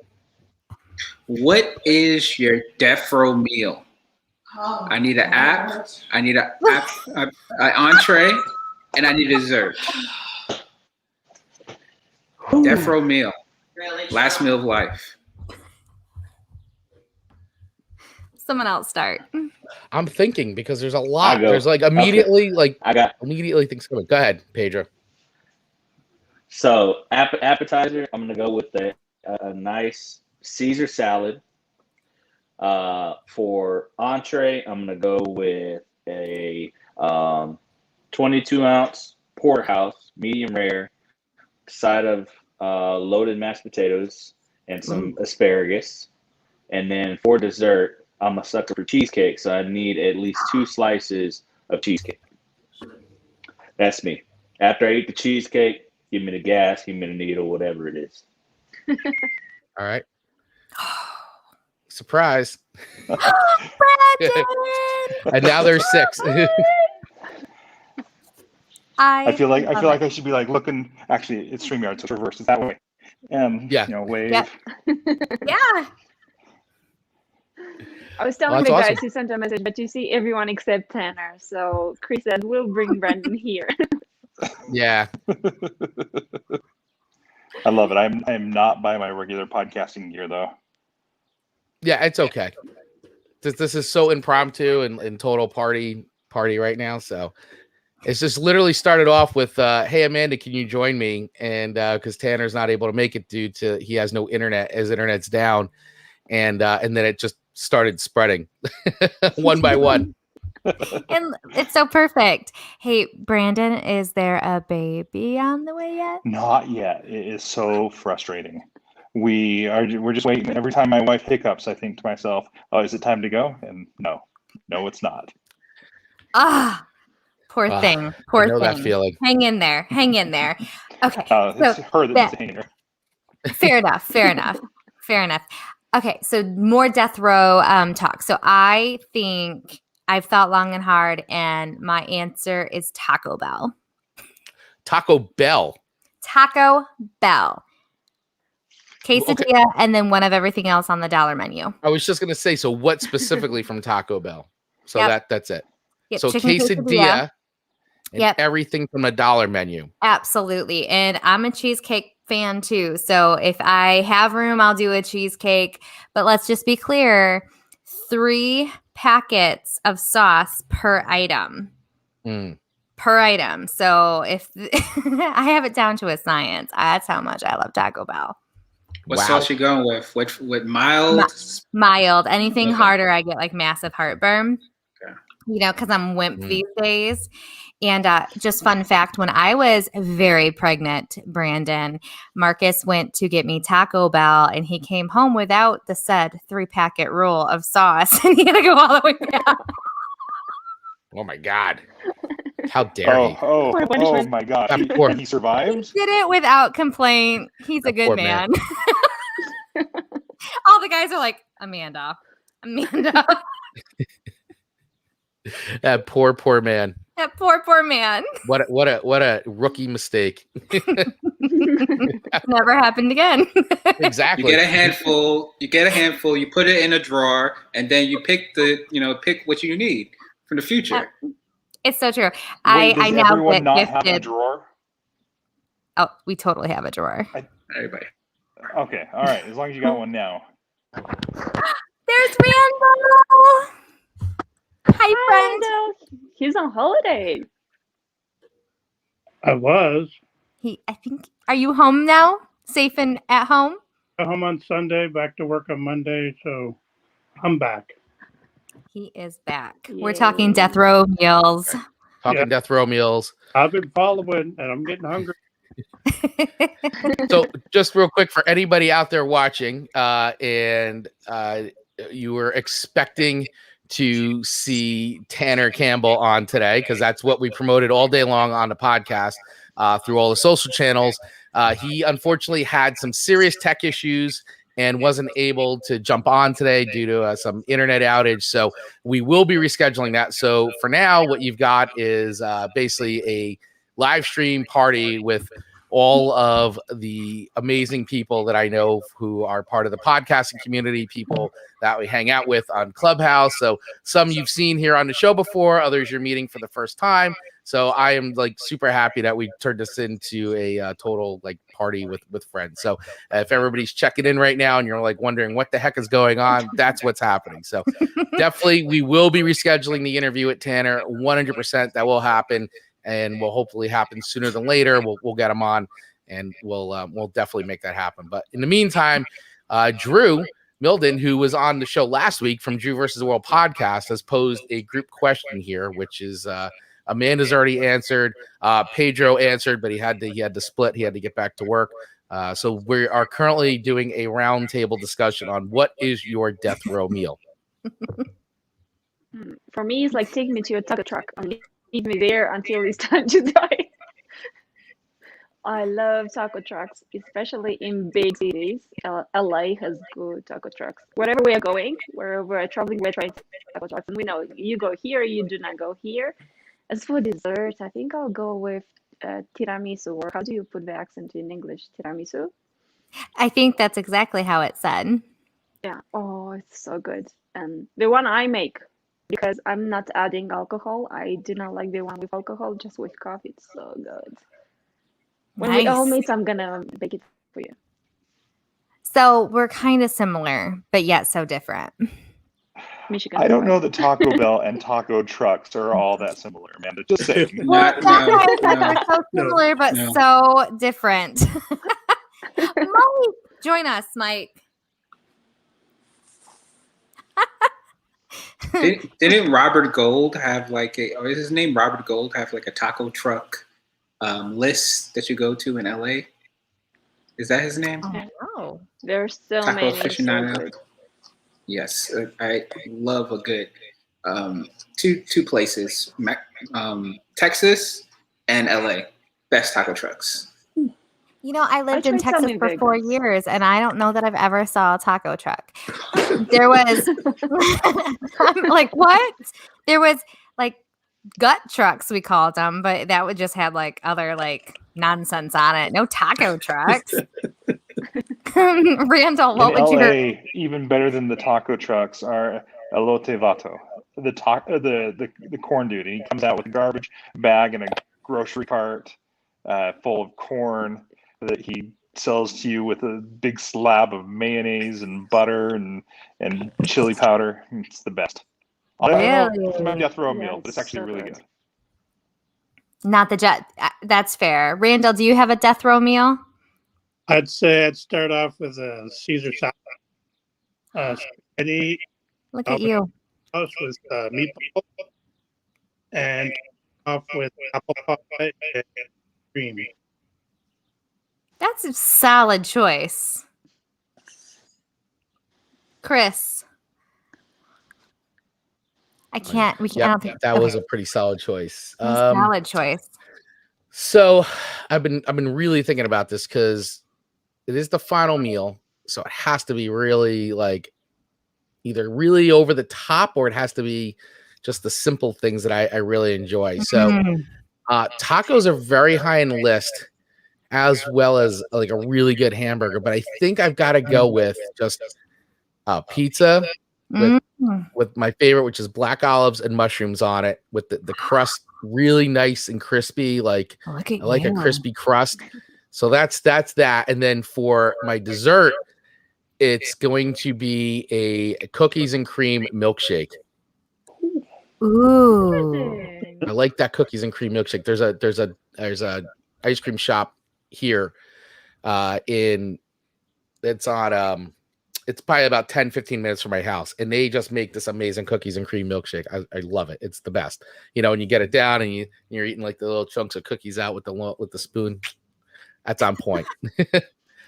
What is your death row meal? I need an app. I need an entree, and I need a dessert. Death row meal. Really? Last meal of life. Someone else start. I'm thinking because there's a lot. There's immediately immediately things coming. Go ahead, Pedro. So appetizer, I'm gonna go with a nice Caesar salad. For entree, I'm gonna go with a 22-ounce porterhouse, medium rare, side of loaded mashed potatoes and some asparagus, And then for dessert, I'm a sucker for cheesecake, so I need at least 2 slices of cheesecake. That's me. After I eat the cheesecake, give me the gas, give me the needle, whatever it is. All right. Surprise. And now there's 6. I feel like I should be like looking. Actually, it's StreamYard, so it's reversed. It's that way. Yeah. Wave. Yep. Yeah. I was telling the guys who sent a message, but you see everyone except Tanner. So Chris said, we'll bring Brandon here. Yeah. I love it. I'm not by my regular podcasting gear, though. Yeah, it's okay. This is so impromptu and total party right now. So it's just literally started off with, hey, Amanda, can you join me? And because Tanner's not able to make it due to he has no internet, his internet's down. And then it just started spreading one by one. And it's so perfect. Hey, Brandon, is there a baby on the way yet? Not yet. It is so frustrating. We're just waiting. Every time my wife hiccups, I think to myself, oh, is it time to go? And no, it's not. Poor thing. Poor I know thing. that feeling. Hang in there. Okay. It's her that's hanging there. Fair enough. Okay, so more death row talk. So I think I've thought long and hard, and my answer is Taco Bell. Taco Bell. Quesadilla, and then one of everything else on the dollar menu. I was just gonna say, so what specifically from Taco Bell? So that's it. Yep, so quesadilla and everything from the dollar menu. Absolutely. And I'm a cheesecake fan too. So if I have room, I'll do a cheesecake. But let's just be clear, 3 packets of sauce per item. Per item. So if I have it down to a science, that's how much I love Taco Bell. What sauce you going with? What mild? Mild. Anything harder, I get like massive heartburn. Okay. Because I'm wimp these days. And just fun fact, when I was very pregnant, Brandon, Marcus went to get me Taco Bell, and he came home without the said 3-packet rule of sauce, and he had to go all the way down. Oh my God. How dare he? Oh my God. He survived? He did it without complaint. He's a good man. All the guys are like, Amanda. That poor man. That poor man. What a rookie mistake. Never happened again. Exactly. You get a handful, you put it in a drawer, and then you pick what you need for the future. It's so true. Wait, I does now everyone get not gifted. have a drawer? Oh, we totally have a drawer. Everybody. Okay, all right. As long as you got one now. There's Randall. Hi, friend. He's on holiday. I was. I think. Are you home now? Safe and at home? Got home on Sunday, back to work on Monday, so I'm back. He is back. Yay. We're talking death row meals. Death row meals. I've been following, and I'm getting hungry. So just real quick for anybody out there watching, and you were expecting to see Tanner Campbell on today, because that's what we promoted all day long on the podcast through all the social channels. He unfortunately had some serious tech issues and wasn't able to jump on today due to some internet outage. So we will be rescheduling that. So for now, what you've got is basically a live stream party with all of the amazing people that I know who are part of the podcasting community, people that we hang out with on Clubhouse. So some you've seen here on the show before, others you're meeting for the first time. So I am like super happy that we turned this into a total like party with friends. So if everybody's checking in right now and you're like wondering what the heck is going on, that's what's happening. So definitely we will be rescheduling the interview with Tanner. 100% that will happen, and will hopefully happen sooner than later. We'll get him on, and we'll definitely make that happen. But in the meantime, Drew Milden, who was on the show last week from Drew versus the World podcast, has posed a group question here, which is Amanda's already answered. Pedro answered, but he had to split. He had to get back to work. So we are currently doing a roundtable discussion on what is your death row meal. For me, it's like take me to a taco truck and leave me there until it's time to die. I love taco trucks, especially in big cities. LA has good taco trucks. Wherever we are going, wherever we're traveling, we're trying taco trucks. And we know you go here, you do not go here. As for dessert, I think I'll go with tiramisu, or how do you put the accent in English? Tiramisu? I think that's exactly how it's said. Yeah. Oh, it's so good. And the one I make, because I'm not adding alcohol, I do not like the one with alcohol, just with coffee. It's so good. When we all meet, I'm gonna bake it for you. So we're kind of similar, but yet so different. Michigan. I don't know that Taco Bell and taco trucks are all that similar, Amanda. Just saying. Well, they're so similar, but so different. Mike, join us, Mike. Didn't Robert Gold have like or is his name Robert Gold have like a taco truck list that you go to in LA? Is that his name? Oh, there's so Taco many. Aficionado. So Yes, I love a good two places, Texas and LA. Best taco trucks. You know, I lived in Texas for 4 years, and I don't know that I've ever saw a taco truck. There was, I'm like, what? There was like gut trucks, we called them, but that would just have like other like nonsense on it. No taco trucks. Randall, what would you? Even better than the taco trucks are elote vato, the corn dude. And he comes out with a garbage bag and a grocery cart full of corn that he sells to you with a big slab of mayonnaise and butter and chili powder. It's the best. It's my death row meal, but it's actually really good. Not the jet. That's fair. Randall, do you have a death row meal? I'd say I'd start off with a Caesar salad. Spaghetti. Look at you. With meatballs. And off with apple pie and cream. That's a solid choice. Chris. I can't. We can't. Yep, that was a pretty solid choice. Solid choice. So I've been really thinking about this because it is the final meal, so it has to be really like either really over the top or it has to be just the simple things that I really enjoy. So tacos are very high in the list, as well as like a really good hamburger. But I think I've got to go with just pizza with my favorite, which is black olives and mushrooms on it, with the crust really nice and crispy. Like I like a crispy crust. So that's that. And then for my dessert, it's going to be a cookies and cream milkshake. Ooh. I like that cookies and cream milkshake. There's a ice cream shop here it's probably about 10-15 minutes from my house, and they just make this amazing cookies and cream milkshake. I love it. It's the best. You know, and you get it down and you're eating like the little chunks of cookies out with the spoon. That's on point.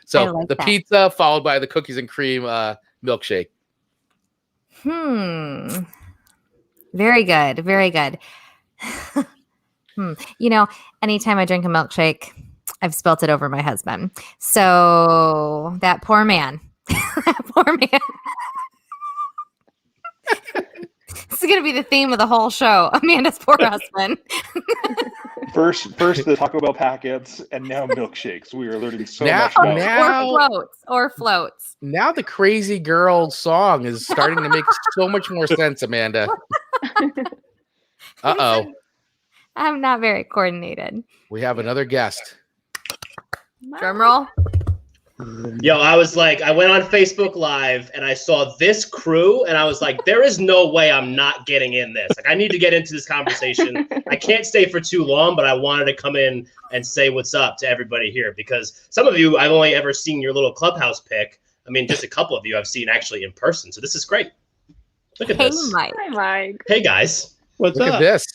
So like the pizza followed by the cookies and cream milkshake. Very good. Very good. You know, anytime I drink a milkshake, I've spilt it over my husband. So that poor man. That poor man. This is going to be the theme of the whole show. Amanda's poor husband. First the Taco Bell packets, and now milkshakes. We are learning so much about or floats. Now the Crazy Girl song is starting to make so much more sense, Amanda. Uh-oh. I'm not very coordinated. We have another guest. Drum roll. Yo, I went on Facebook Live and I saw this crew and I was like, there is no way I'm not getting in this. Like, I need to get into this conversation. I can't stay for too long, but I wanted to come in and say what's up to everybody here because some of you, I've only ever seen your little Clubhouse pic. I mean, just a couple of you I've seen actually in person. So this is great. Look at this. Mike. Hi, Mike. Hey, guys. What's Look up? at this.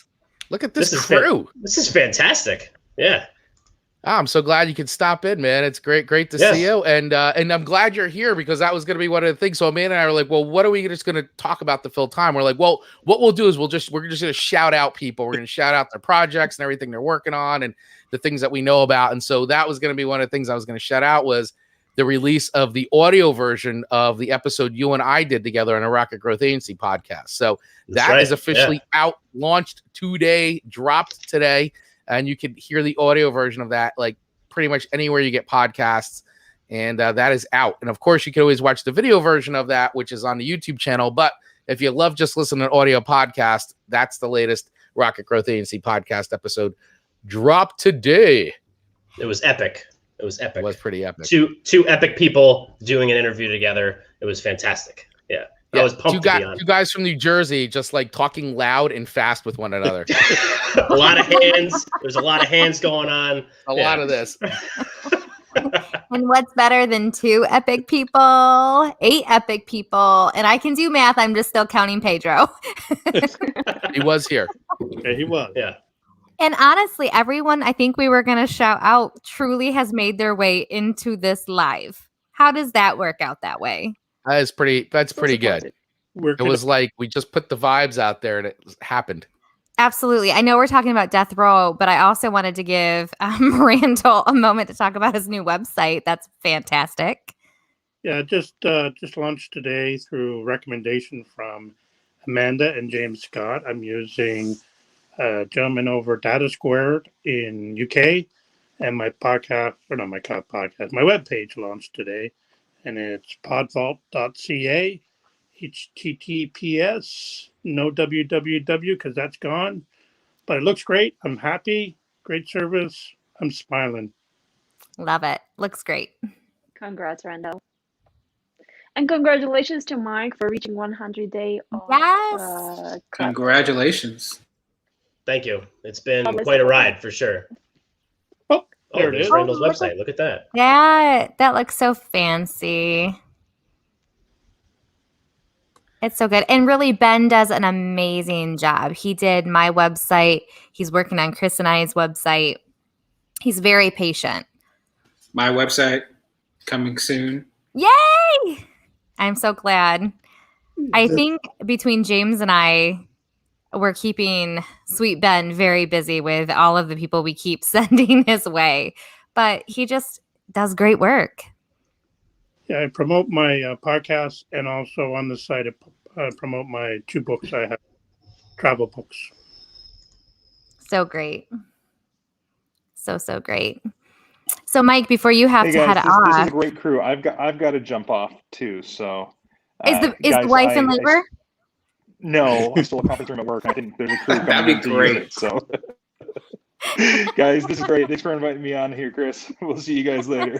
Look at this crew. This is fantastic. Yeah. I'm so glad you could stop in, man. It's great to see you. And I'm glad you're here because that was going to be one of the things. So Amanda and I were like, well, what are we just going to talk about to fill time? We're like, well, what we'll do is we're just going to shout out people. We're going to shout out their projects and everything they're working on and the things that we know about. And so that was going to be one of the things I was going to shout out was the release of the audio version of the episode you and I did together on a Rocket Growth Agency podcast. So that is officially out, launched today, dropped today. And you can hear the audio version of that, like pretty much anywhere you get podcasts. And that is out. And of course, you can always watch the video version of that, which is on the YouTube channel. But if you love just listening to an audio podcast, that's the latest Rocket Growth Agency podcast episode. Dropped today. It was epic. It was pretty epic. Two epic people doing an interview together. It was fantastic. Yeah. I was pumped to be on. Two guys from New Jersey just like talking loud and fast with one another. A lot of hands. There's a lot of hands going on. A lot of this. And what's better than 2 epic people? 8 epic people. And I can do math. I'm just still counting Pedro. He was here. Yeah, he was. Yeah. And honestly, everyone I think we were going to shout out truly has made their way into this live. How does that work out that way? That's pretty good. It was like we just put the vibes out there and it happened. Absolutely. I know we're talking about Death Row, but I also wanted to give Randall a moment to talk about his new website. That's fantastic. Yeah, just launched today through recommendation from Amanda and James Scott. I'm using a gentleman over Data Squared in UK, and my podcast, or not my podcast, my webpage launched today, and it's podvault.ca. HTTPS, no www because that's gone, but it looks great. I'm happy. Great service. I'm smiling. Love it. Looks great. Congrats, Randall. And congratulations to Mike for reaching 100 days. Yes. Congratulations. Thank you. It's been quite a ride for sure. Oh, there it is. Randall's website. Look at that. That looks so fancy. It's so good. And really, Ben does an amazing job. He did my website. He's working on Chris and I's website. He's very patient. My website coming soon. Yay! I'm so glad. I think between James and I, we're keeping Sweet Ben very busy with all of the people we keep sending his way. But he just does great work. Yeah, I promote my podcast, and also on the site I promote my 2 books I have, travel books. So great. So great. So Mike, before you have to head off. This is a great crew. I've got to jump off too. So is the wife in labor? No, I'm still a conference room at work. I think there's a crew coming. That'd be great. It, so guys, this is great. Thanks for inviting me on here, Chris. We'll see you guys later.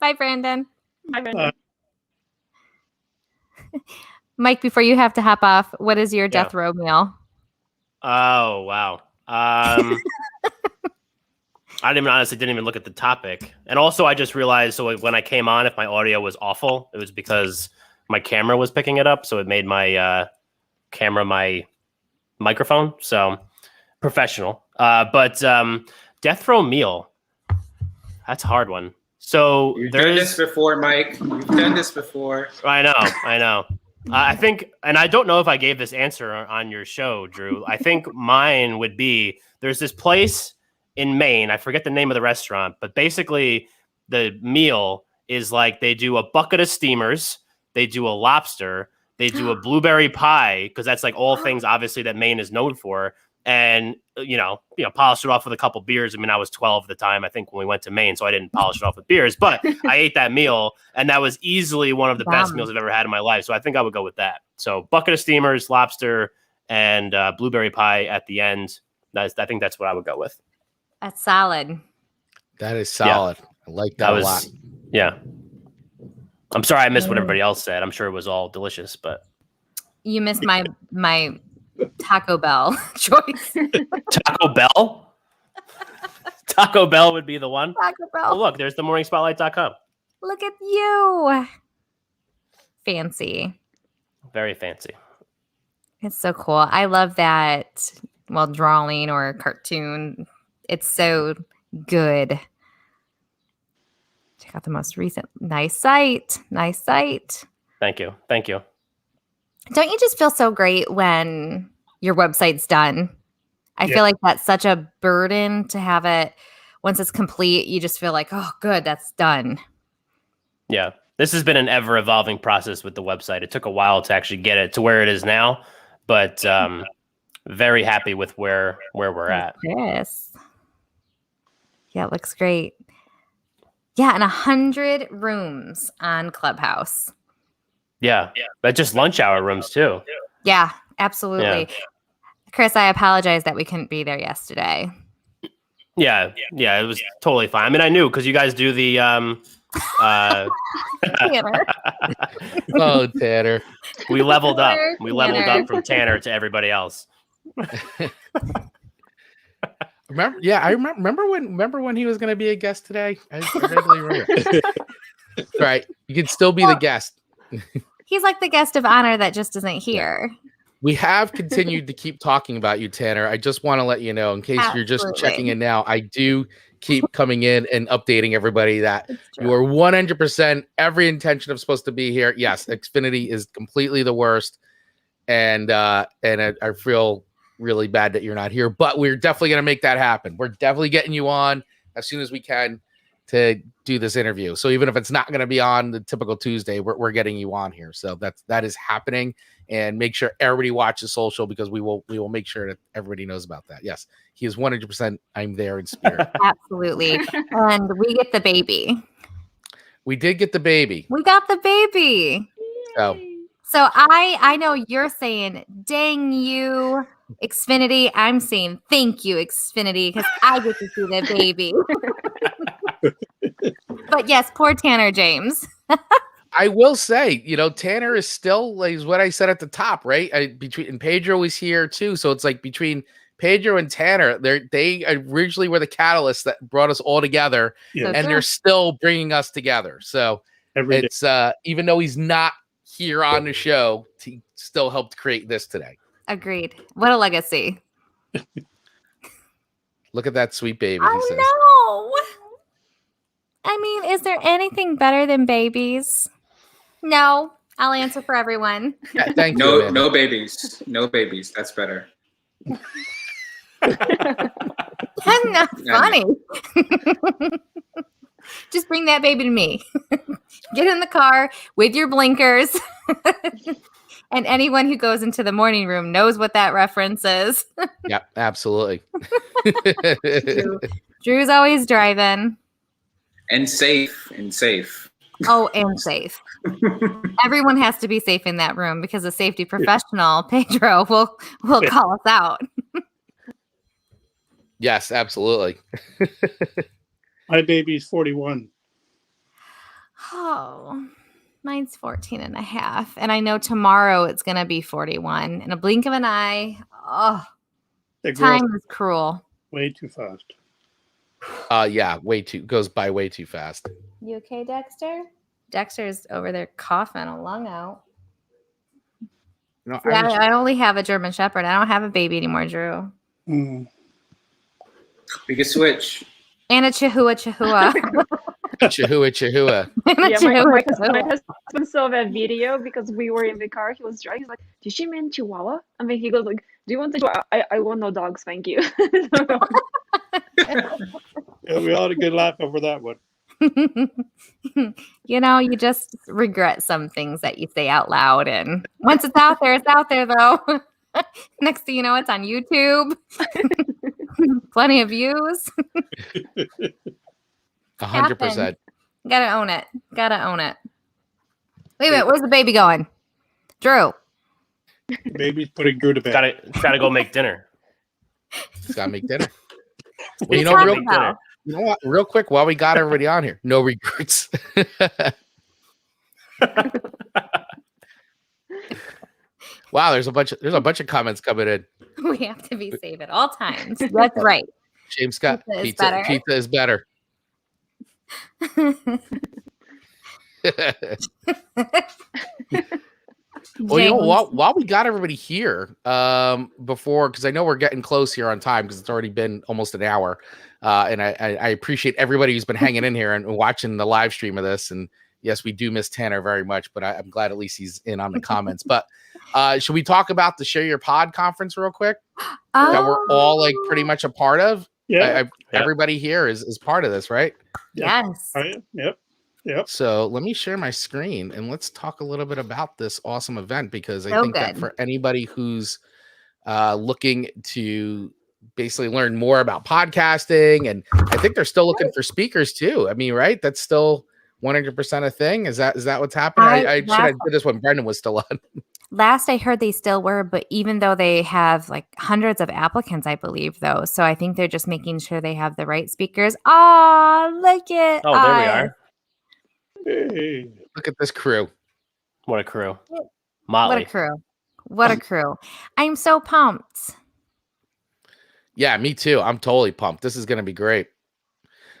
Bye, Brandon. Bye, Brandon. Mike, before you have to hop off, what is your death row meal? Oh, wow. I didn't even look at the topic. And also I just realized, so when I came on, if my audio was awful, it was because my camera was picking it up. So it made my camera my microphone. So professional. But death row meal, that's a hard one. So you've done this before, Mike. You've done this before. I know. I think, and I don't know if I gave this answer on your show, Drew. I think mine would be, there's this place in Maine. I forget the name of the restaurant, but basically the meal is like they do a bucket of steamers, they do a lobster, they do a blueberry pie, because that's like all things obviously that Maine is known for. And, polish it off with a couple beers. I mean, I was 12 at the time, I think, when we went to Maine, so I didn't polish it off with beers, but I ate that meal, and that was easily one of the best meals I've ever had in my life. So I think I would go with that. So bucket of steamers, lobster, and blueberry pie at the end. I think that's what I would go with. That's solid. That is solid. Yeah. I like that a lot. Yeah. I'm sorry I missed what everybody else said. I'm sure it was all delicious, but you missed my Taco Bell choice. Taco Bell? Taco Bell would be the one? Taco Bell. Oh, look, there's the morningspotlight.com. Look at you. Fancy. Very fancy. It's so cool. I love that, drawing or cartoon. It's so good. check out the most recent. Nice site. Nice site. Thank you. Thank you. Don't you just feel so great when your website's done? I feel like that's such a burden to have it. Once it's complete, you just feel like, oh, good, that's done. Yeah. This has been an ever evolving process with the website. It took a while to actually get it to where it is now, but very happy with where we're at. Yes. Yeah, it looks great. Yeah, and 100 rooms on Clubhouse. Yeah, but just lunch hour rooms too. Yeah, absolutely. Yeah. Chris, I apologize that we couldn't be there yesterday. Yeah, it was totally fine. I mean, I knew because you guys do the Tanner. Oh, Tanner. We leveled up. We leveled up from Tanner to everybody else. Remember when he was going to be a guest today? I really remember. Right, you can still be the guest. He's like the guest of honor that just isn't here. We have continued to keep talking about you, Tanner. I just want to let you know, in case you're just checking in now, I do keep coming in and updating everybody that you are 100% every intention of supposed to be here. Yes, Xfinity is completely the worst, and I feel really bad that you're not here, but we're definitely going to make that happen. We're definitely getting you on as soon as we can to do this interview. So even if it's not going to be on the typical Tuesday, we're getting you on here. So that is happening, and make sure everybody watches social, because we will make sure that everybody knows about that. Yes, he is 100%. I'm there in spirit. Absolutely. And we get the baby. We did get the baby. We got the baby. So I know you're saying, dang you, Xfinity. I'm saying thank you, Xfinity, because I get to see the baby. But yes, poor Tanner James. I will say, Tanner is still, like what I said at the top, right? And Pedro is here too. So it's like between Pedro and Tanner, they originally were the catalysts that brought us all together, and they're still bringing us together. So it's even though he's not here on the show, he still helped create this today. Agreed. What a legacy. Look at that sweet baby. I know. I mean, is there anything better than babies? No. I'll answer for everyone. Yeah, thank you. No babies. No babies. That's better. That's not funny. Just bring that baby to me. Get in the car with your blinkers. And anyone who goes into the morning room knows what that reference is. Yeah, absolutely. Drew's always driving. And safe. Oh, and safe. Everyone has to be safe in that room, because a safety professional, Pedro, will call us out. Yes, absolutely. My baby's 41. Oh, mine's 14 and a half. And I know tomorrow it's going to be 41. In a blink of an eye. Oh, time is cruel. Way too fast. Yeah, goes by way too fast. You okay, Dexter? Dexter's over there coughing a lung out. No, I only have a German Shepherd. I don't have a baby anymore, Drew. Mm. We can switch. And a Chihuahua. Chihuahua. My husband saw that video because we were in the car. He was driving. He's like, "Did she mean Chihuahua?" And then he goes like, "Do you want the Chihuahua?" I want no dogs, thank you. Yeah, we all had a good laugh over that one. You just regret some things that you say out loud, and once it's out there though. Next thing you know, it's on YouTube. Plenty of views. 100%. Gotta own it. Wait a minute, where's the baby going? Drew. The baby's putting Drew to bed. Gotta go make dinner. He's gotta make dinner. Well, you know what? Real quick, while we got everybody on here, no regrets. Wow, there's a bunch of comments coming in. We have to be safe at all times. That's right. James Scott, pizza is better. Well, you know, while we got everybody here, before, because I know we're getting close here on time because it's already been almost an hour, and I appreciate everybody who's been hanging in here and watching the live stream of this. And yes, we do miss Tanner very much, but I'm glad at least he's in on the comments. But should we talk about the Share Your Pod conference real quick that we're all like pretty much a part of? Yeah, everybody here is part of this, right? Yes. Yep. So let me share my screen and let's talk a little bit about this awesome event, because I think that for anybody who's looking to basically learn more about podcasting, and I think they're still looking for speakers too. I mean, right? That's still 100% a thing. Is that what's happening? I should have did this when Brendan was still on. Last I heard they still were, but even though they have like hundreds of applicants, I believe, though. So I think they're just making sure they have the right speakers. Oh, look at there we are. Hey. Look at this crew. What a crew. Motley. What a crew. I'm so pumped. Yeah, me too. I'm totally pumped. This is going to be great.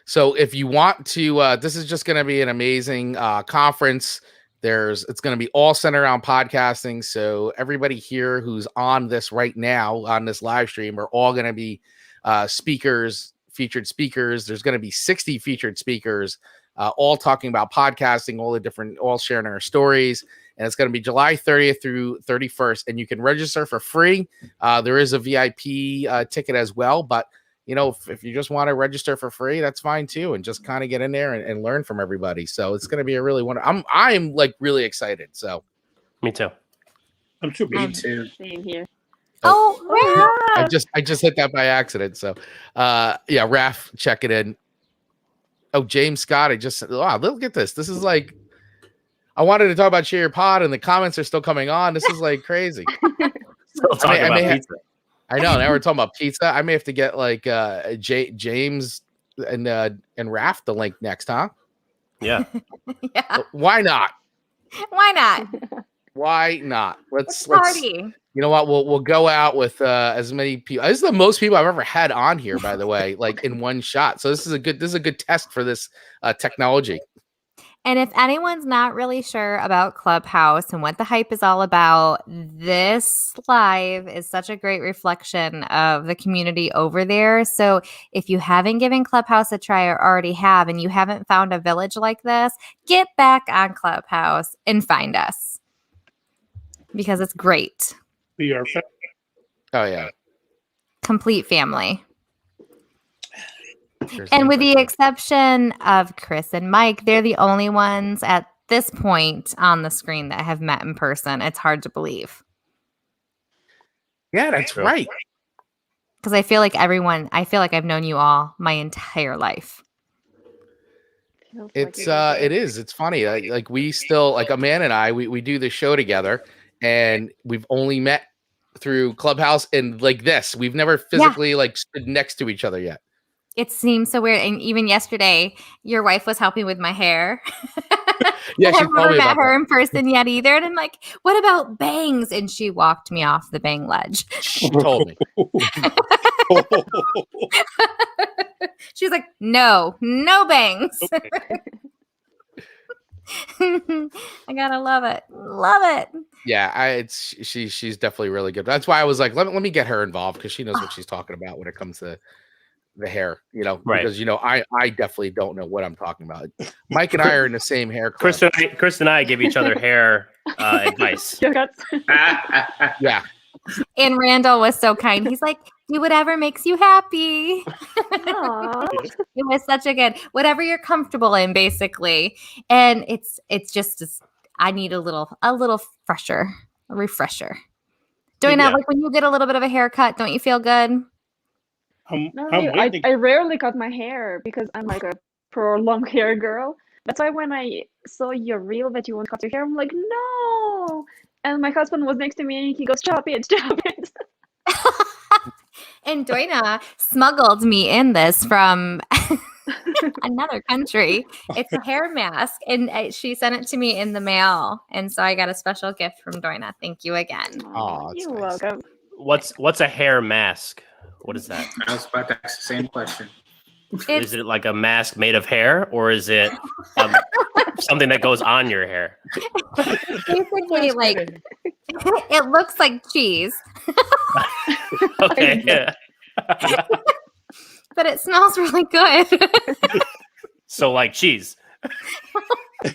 So if you want to, this is just going to be an amazing conference. It's going to be all centered around podcasting. So everybody here who's on this right now, on this live stream, are all going to be featured speakers. There's going to be 60 featured speakers, all talking about podcasting, all sharing our stories. And it's going to be July 30th through 31st. And you can register for free. There is a VIP ticket as well. But, you know, if you just want to register for free, that's fine too. And just kind of get in there and learn from everybody. So it's going to be a really wonderful. I'm like really excited. So. Me too. I'm super. Me too. Same here. Oh, I just hit that by accident. So, yeah, Raph, check it in. Oh, James Scott. Wow, look at this. This is like, I wanted to talk about Share Your Pod, and the comments are still coming on. This is like crazy. Still talking about pizza. I know. Now we're talking about pizza. I may have to get like James and Raph the link next, huh? Yeah. Yeah. Why not? Why not? Why not? Let's party. You know what? We'll go out with as many people. This is the most people I've ever had on here, by the way, like in one shot. So this is a good test for this technology. And if anyone's not really sure about Clubhouse and what the hype is all about, this live is such a great reflection of the community over there. So if you haven't given Clubhouse a try or already have, and you haven't found a village like this, get back on Clubhouse and find us, because it's great. We are. Oh yeah. Complete family. And with the exception of Chris and Mike, they're the only ones at this point on the screen that have met in person. It's hard to believe. Yeah, that's right. Because I feel like I've known you all my entire life. It is. It's funny. Like we still, like Amanda and I, we do the show together, and we've only met through Clubhouse and like this. We've never physically like stood next to each other yet. It seems so weird. And even yesterday, your wife was helping with my hair. Yeah, I've never met her in person yet either. And I'm like, what about bangs? And she walked me off the bang ledge. She told me. She's like, no bangs. Okay. I gotta love it. Yeah, she's definitely really good. That's why I was like, let me get her involved, because she knows what she's talking about when it comes to the hair, you know, right. Because, you know, I definitely don't know what I'm talking about. Mike and I are in the same hair club. Chris and I give each other hair advice. Yeah. And Randall was so kind. He's like, do whatever makes you happy. It was such a good, whatever you're comfortable in, basically. And it's just, I need a little refresher. Doing that, like when you get a little bit of a haircut, don't you feel good? I rarely cut my hair because I'm like a pro long hair girl. That's why when I saw your reel that you won't cut your hair, I'm like, no. And my husband was next to me and he goes, chop it. And Doina smuggled me in this from another country. It's a hair mask, and she sent it to me in the mail. And so I got a special gift from Doina. Thank you again. Oh, you're welcome. What's a hair mask? What is that? I was about to ask the same question. Is it like a mask made of hair, or is it something that goes on your hair? Basically, like It looks like cheese. Okay. Yeah. But it smells really good. So like cheese. Of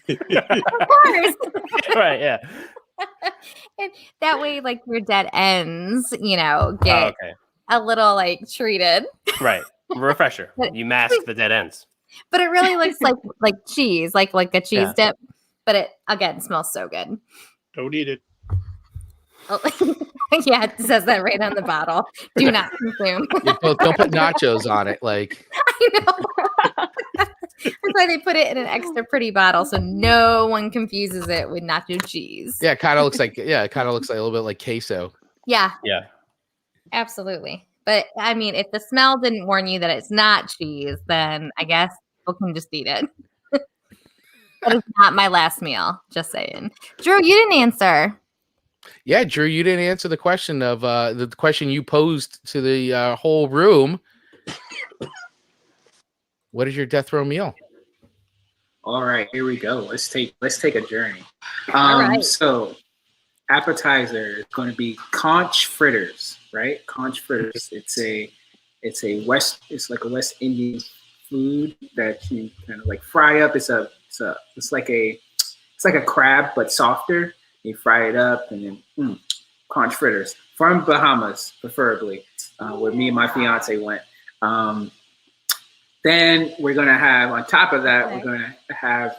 course. Right, yeah. And that way, like your dead ends, get a little like treated. Right. Refresher. You mask the dead ends. But it really looks like cheese, like a cheese dip. But it again smells so good. Don't eat it. Oh, yeah, it says that right on the bottle. Do not consume. Don't put nachos on it. Like I know. That's why they put it in an extra pretty bottle so no one confuses it with nacho cheese. Yeah, it kind of looks like a little bit like queso. Yeah. Yeah. Absolutely. But I mean, if the smell didn't warn you that it's not cheese, then I guess people can just eat it. That is not my last meal. Just saying. Drew, you didn't answer. Yeah, Drew, you didn't answer the question of the question you posed to the whole room. What is your death row meal? All right, here we go. Let's take a journey. All right. So appetizer is going to be conch fritters, right? Conch fritters. It's like a West Indian food that you kind of like fry up. It's like a crab but softer. You fry it up and then conch fritters from Bahamas, preferably, where me and my fiance went. Then we're gonna have on top of that, we're gonna have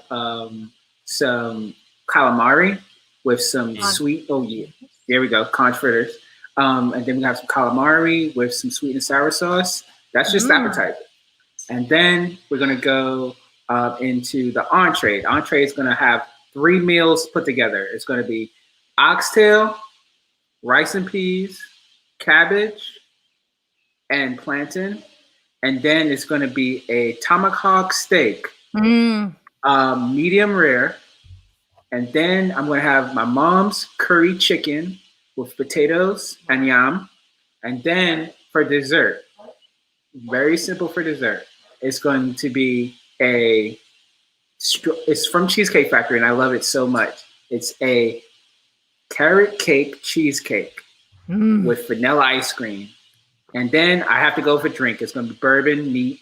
some calamari with some sweet. Oh yeah, there we go, conch fritters. And then we have some calamari with some sweet and sour sauce. That's just appetizer. And then we're gonna go into the entree. The entree is gonna have 3 meals put together. It's gonna be oxtail, rice and peas, cabbage, and plantain. And then it's going to be a tomahawk steak, medium rare. And then I'm going to have my mom's curry chicken with potatoes and yam. And then for dessert, very simple for dessert, it's going to be it's from Cheesecake Factory, and I love it so much. It's a carrot cake cheesecake with vanilla ice cream. And then I have to go for drink. It's going to be bourbon, neat.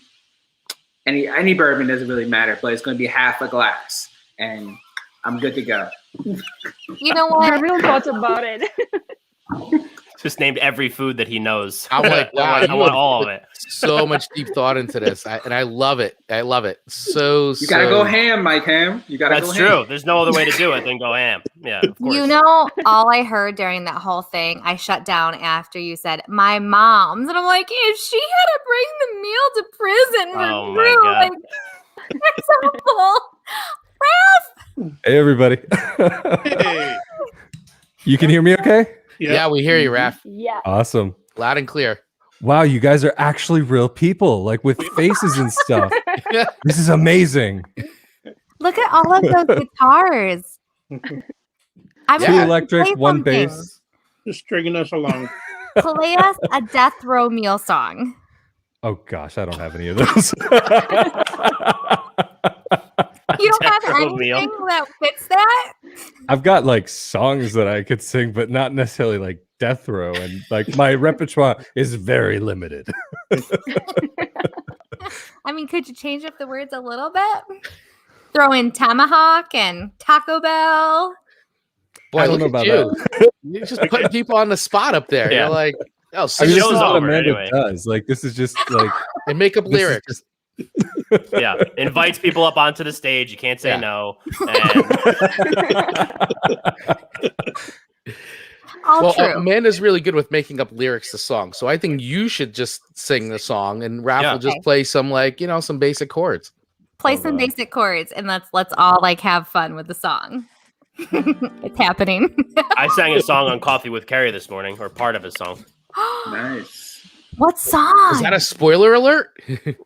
Any bourbon doesn't really matter, but it's going to be half a glass. And I'm good to go. You know what? I really thought about it. Just named every food that he knows. I'm like, wow, I want all of it. So much deep thought into this, and I love it. I love it. You gotta go ham, Mike Ham. You gotta. That's true. There's no other way to do it than go ham. Yeah, of course. All I heard during that whole thing, I shut down after you said my mom's, and I'm like, if she had to bring the meal to prison for Drew, like, that's awful. Raph. Hey, everybody. Hey. You can hear me okay? Yeah, we hear you, Raph. Yeah. Awesome. Loud and clear. Wow, you guys are actually real people, like with faces and stuff. This is amazing. Look at all of those guitars. Two electric, one bass. Just stringing us along. Play us a death row meal song. Oh gosh, I don't have any of those. You don't have anything that fits that? I've got like songs that I could sing, but not necessarily like death row, and like my repertoire is very limited. I mean, could you change up the words a little bit? Throw in tomahawk and Taco Bell. Boy, I don't know about you. You're just putting people on the spot up there. Yeah. You're like, oh, I mean, this is what Amanda does. Like, this is just like and make up lyrics. Yeah, invites people up onto the stage. You can't say no. All true. Amanda's really good with making up lyrics to songs, so I think you should just sing the song, and Raph will just play some some basic chords. Play some basic chords, and let's all like have fun with the song. It's happening. I sang a song on Coffee with Carrie this morning, or part of a song. Nice. What song? Is that a spoiler alert?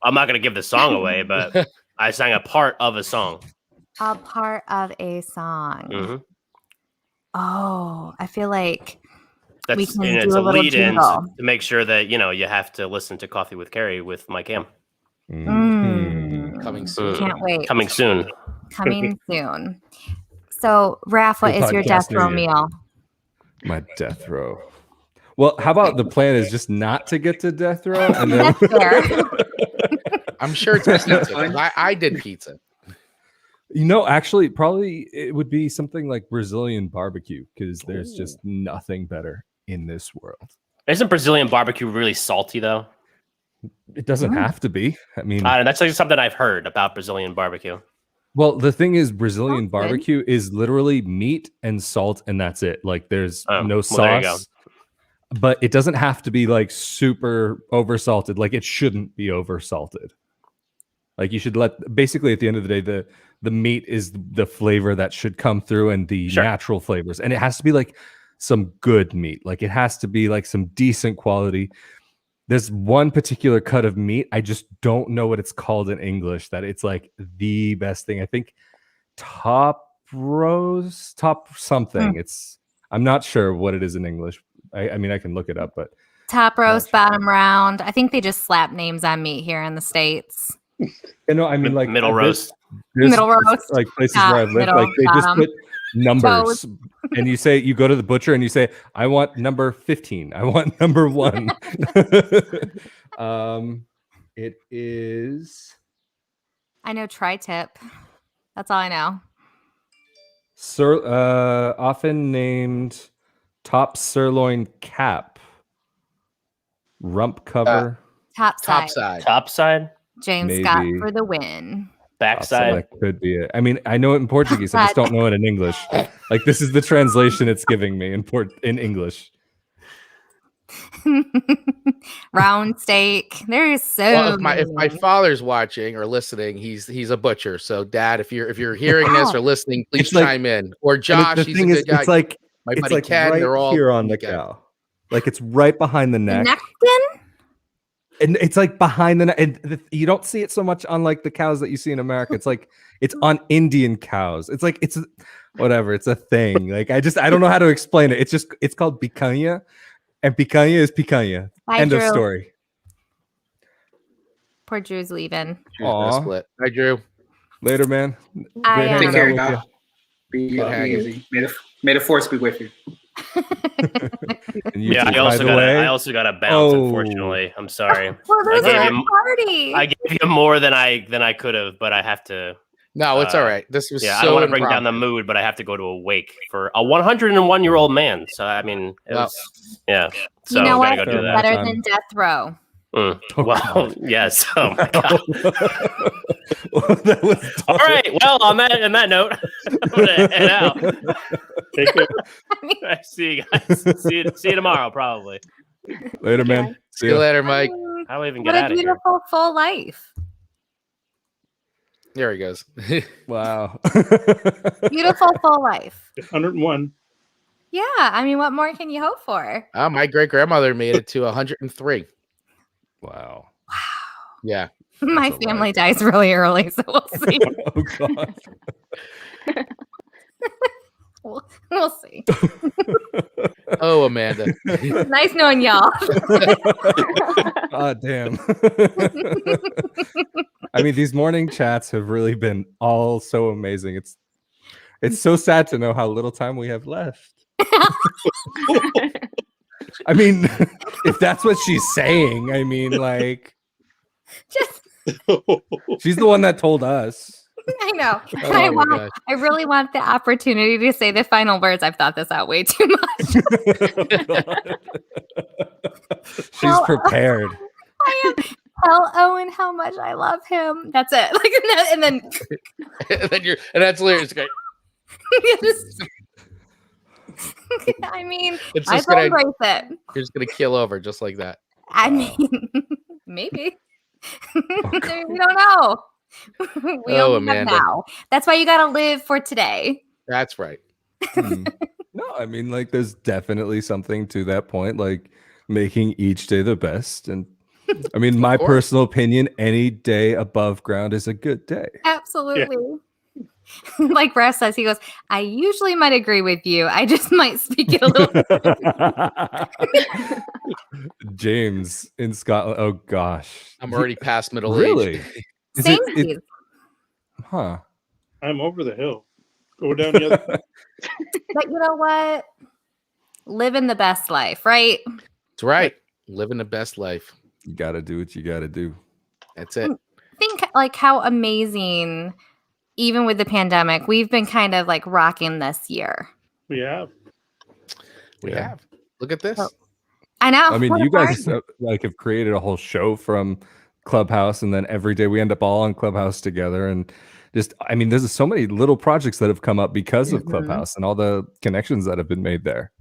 I'm not going to give the song away, but I sang a part of a song. A part of a song. Mm-hmm. Oh, I feel like we can do a lead in to make sure that you have to listen to Coffee with Carrie with Mike Ham. Coming soon. Can't wait. Coming soon. Coming soon. So, Raph, what is your death row meal? My death row. Well, how about the plan is just not to get to death row? And then That's fair. I'm sure it's pizza. 'Cause I did pizza. Actually, probably it would be something like Brazilian barbecue because there's just nothing better in this world. Isn't Brazilian barbecue really salty though? It doesn't have to be. I mean, that's like something I've heard about Brazilian barbecue. Well, the thing is, Brazilian barbecue is literally meat and salt, and that's it. Like, there's no sauce. But it doesn't have to be like super oversalted. Like, it shouldn't be oversalted. Like, you should basically at the end of the day, the meat is the flavor that should come through and the natural flavors. And it has to be like some good meat. Like, it has to be like some decent quality. There's one particular cut of meat. I just don't know what it's called in English. That it's like the best thing. I think top something. I'm not sure what it is in English. I mean, I can look it up, but top roast, bottom round. I think they just slap names on meat here in the States. I mean, like middle roast, middle roast, like places where I've lived, like they just put numbers, and you go to the butcher and you say, "I want number 15. I want number 1." It is. I know tri-tip. That's all I know. Often named top sirloin cap, rump cover, top side. James Scott for the win. Backside. That could be it. I mean, I know it in Portuguese. I just don't know it in English. Like, this is the translation it's giving me in English. Round steak. There's so many. If my father's watching or listening, he's a butcher. So, Dad, if you're hearing this or listening, please chime in. Or Josh, he's a good guy. It's like my buddy Ken. Right they're all here on the cow. Like, it's right behind the neck. The neck skin? And it's like behind the neck. And you don't see it so much on like the cows that you see in America. It's like it's on Indian cows. It's like it's whatever. It's a thing. Like I don't know how to explain it. It's called picanha, and picanha is picanha. End of story. Poor Drew's leaving. Hi, Drew. Later, man. Take care, y'all. Be easy. May the force be with you. I also got to bounce. Unfortunately, I'm sorry. I gave you more than I could have, but I have to. No, it's all right. This was I don't want to bring down the mood, but I have to go to a wake for a 101-year-old man. So I mean, So you know I what? gotta go do that. Better than death row. Yes. Oh my God. All right. Well, on that note, I'm gonna head out. Take care. I see you guys. See you tomorrow, probably. Later, man. See you later, Mike. How do I even get out of here? What a beautiful full life. There he goes. Wow. Beautiful full life. 101. Yeah. I mean, what more can you hope for? My great grandmother made it to 103. Wow. Yeah. My family dies really early, so we'll see. Oh God. We'll see. Oh, Amanda. Nice knowing y'all. God damn. I mean, these morning chats have really been all so amazing. It's so sad to know how little time we have left. I mean, if that's what she's saying, I mean, like, she's the one that told us. I know. I really want the opportunity to say the final words. I've thought this out way too much. She's prepared. I am. Tell Owen how much I love him. That's it. Like, and then and that's lyrics. I mean, it's I just will embrace it. You're just gonna kill over just like that. I mean, maybe. We don't know. We only have now. That's why you got to live for today. That's right. No, I mean, like, there's definitely something to that point, like making each day the best. And I mean, my personal opinion, any day above ground is a good day. Absolutely. Yeah. Like Russ says, he goes, I usually might agree with you. I just might speak it a little. James in Scotland. Oh gosh. I'm already past middle age. Really? Huh. I'm over the hill. Go down the other. But you know what? living the best life, right? That's right. Living the best life. You got to do what you got to do. That's it. Think like how amazing, even with the pandemic, we've been kind of like rocking this year. We have. We have. Look at this. I know. I mean, you guys like have created a whole show from Clubhouse, and then every day we end up all on Clubhouse together. And just, I mean, there's so many little projects that have come up because of Clubhouse and all the connections that have been made there.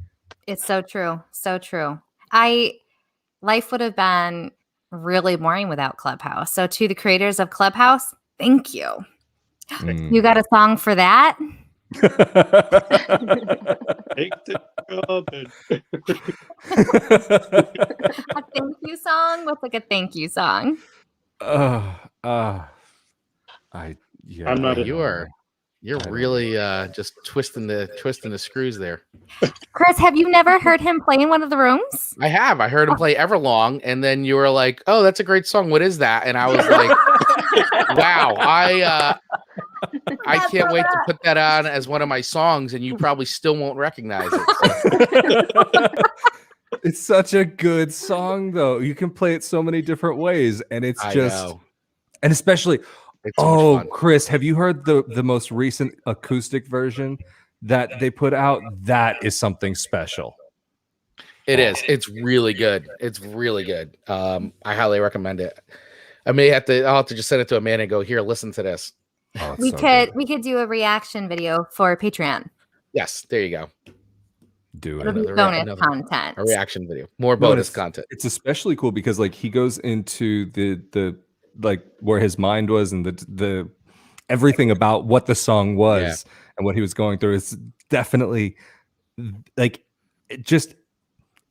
It's so true. So true. Life would have been really boring without Clubhouse. So to the creators of Clubhouse, thank you. You got a song for that? Take the garbage. A thank you song? What's like a thank you song? I'm not. You're really just twisting the screws there. Chris, have you never heard him play in one of the rooms? I have. I heard him play Everlong, and then you were like, "Oh, that's a great song. What is that?" And I was like, "Wow, I can't wait to put that on as one of my songs, and you probably still won't recognize it." So. It's such a good song, though. You can play it so many different ways, and it's just, and especially, Chris, have you heard the most recent acoustic version that they put out? That is something special. It is. It's really good. It's really good. I highly recommend it. I'll have to just send it to Amanda and go, here, listen to this. Oh, we could do a reaction video for Patreon. Yes, there you go. Do it. Bonus content. A reaction video. More bonus content. It's especially cool because like he goes into the like where his mind was and the everything about what the song was and what he was going through. It's definitely like just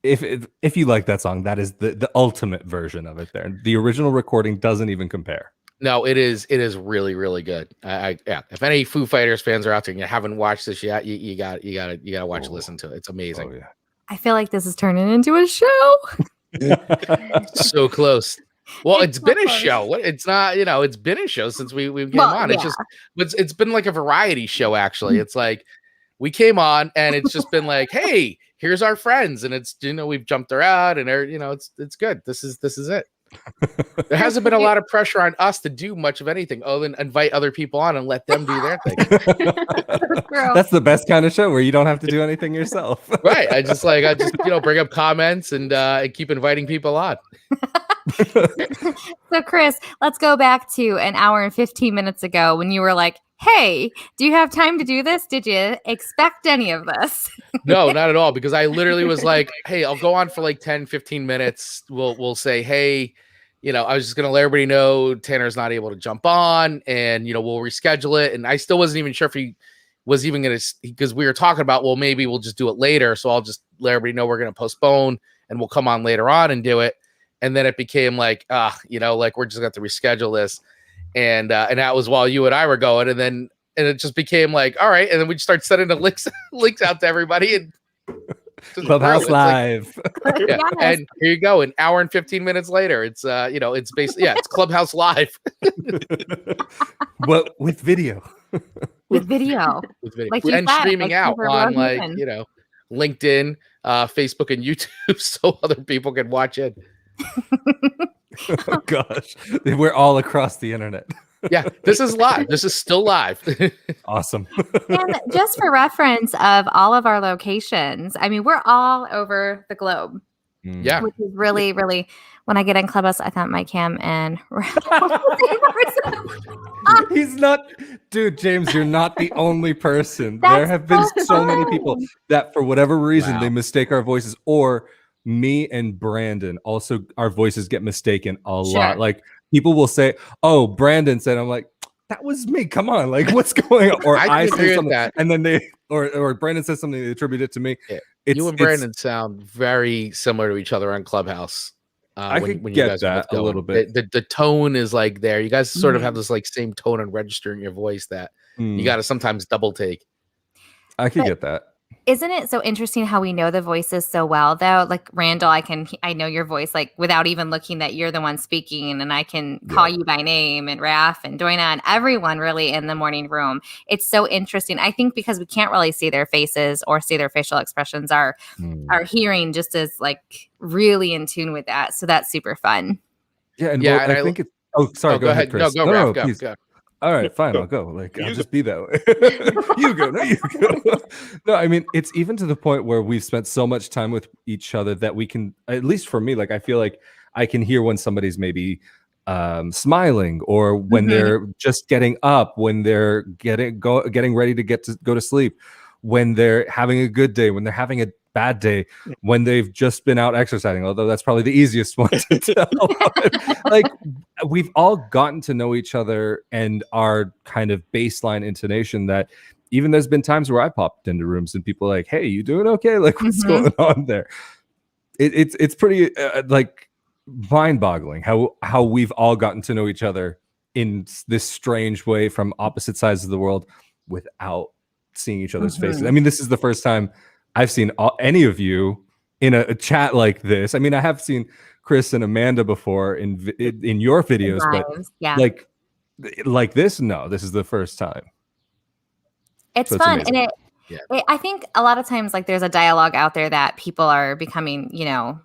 if you like that song, that is the ultimate version of it there. The original recording doesn't even compare. No, it is really, really good. If any Foo Fighters fans are out there and you haven't watched this yet, you gotta watch listen to it. It's amazing. Oh, yeah. I feel like this is turning into a show. So close. Well, it's been a show. It's not, it's been a show since we came on. It's just it's been like a variety show, actually. It's like we came on and it's just been like, hey, here's our friends, and it's we've jumped around and it's good. This is it. There hasn't been a lot of pressure on us to do much of anything other than invite other people on and let them do their thing. That's the best kind of show where you don't have to do anything yourself. Right. I just bring up comments and keep inviting people on. So Chris, let's go back to an hour and 15 minutes ago when you were like, hey, do you have time to do this? Did you expect any of this? No, not at all. Because I literally was like, hey, I'll go on for like 10, 15 minutes. We'll say, hey, I was just going to let everybody know Tanner's not able to jump on and, we'll reschedule it. And I still wasn't even sure if he was even going to, because we were talking about, well, maybe we'll just do it later. So I'll just let everybody know we're going to postpone and we'll come on later on and do it. And then it became like, like we're just going to have to reschedule this. And that was while you and I were going. And it just became like, all right. And then we just started sending the links out to everybody. And Clubhouse Live. Like, yeah. Yes. And here you go. An hour and 15 minutes later, it's it's basically it's Clubhouse Live. But with video. With video. Like and streaming out on LinkedIn, Facebook, and YouTube so other people can watch it. Oh gosh. We're all across the internet. Yeah, this is live. This is still live. Awesome. And just for reference of all of our locations, I mean, we're all over the globe. Yeah. Which is really, really, when I get in Clubhouse, I thought Mike Cam and he's not, dude, James, you're not the only person. There have been so many people that for whatever reason, they mistake our voices, or me and Brandon also, our voices get mistaken a lot. Like people will say, oh, Brandon said, I'm like, that was me. Come on. Like what's going on? Or I say something and then they, or Brandon says something, they attribute it to me. Yeah. You and Brandon sound very similar to each other on Clubhouse. I could get you guys that a little bit. The tone is like there. You guys sort of have this like same tone and register in your voice that you got to sometimes double take. I could get that. Isn't it so interesting how we know the voices so well, though? Like Randall, I know your voice like without even looking that you're the one speaking, and I can call you by name, and Raph and Doina and everyone really in the morning room. It's so interesting. I think because we can't really see their faces or see their facial expressions, our hearing just is like really in tune with that. So that's super fun. Yeah, and I think it's. Oh, sorry. Go ahead, Chris. No, Raph, please. Go. All right, fine. I'll go. Like, I'll just be that way. You go. No, you go. No, I mean, it's even to the point where we've spent so much time with each other that we can, at least for me, like, I feel like I can hear when somebody's maybe smiling, or when they're just getting up, when they're getting ready to go to sleep, when they're having a good day, when they're having a bad day, when they've just been out exercising, although that's probably the easiest one to tell. Like, we've all gotten to know each other and our kind of baseline intonation, that even there's been times where I popped into rooms and people are like, hey, you doing okay? Like, what's going on there? It's pretty like mind-boggling how we've all gotten to know each other in this strange way from opposite sides of the world without seeing each other's faces. I mean, this is the first time I've seen any of you in a chat like this. I mean, I have seen Chris and Amanda before in your videos, but like this, no, this is the first time. It's fun, and I think a lot of times, like, there's a dialogue out there that people are becoming,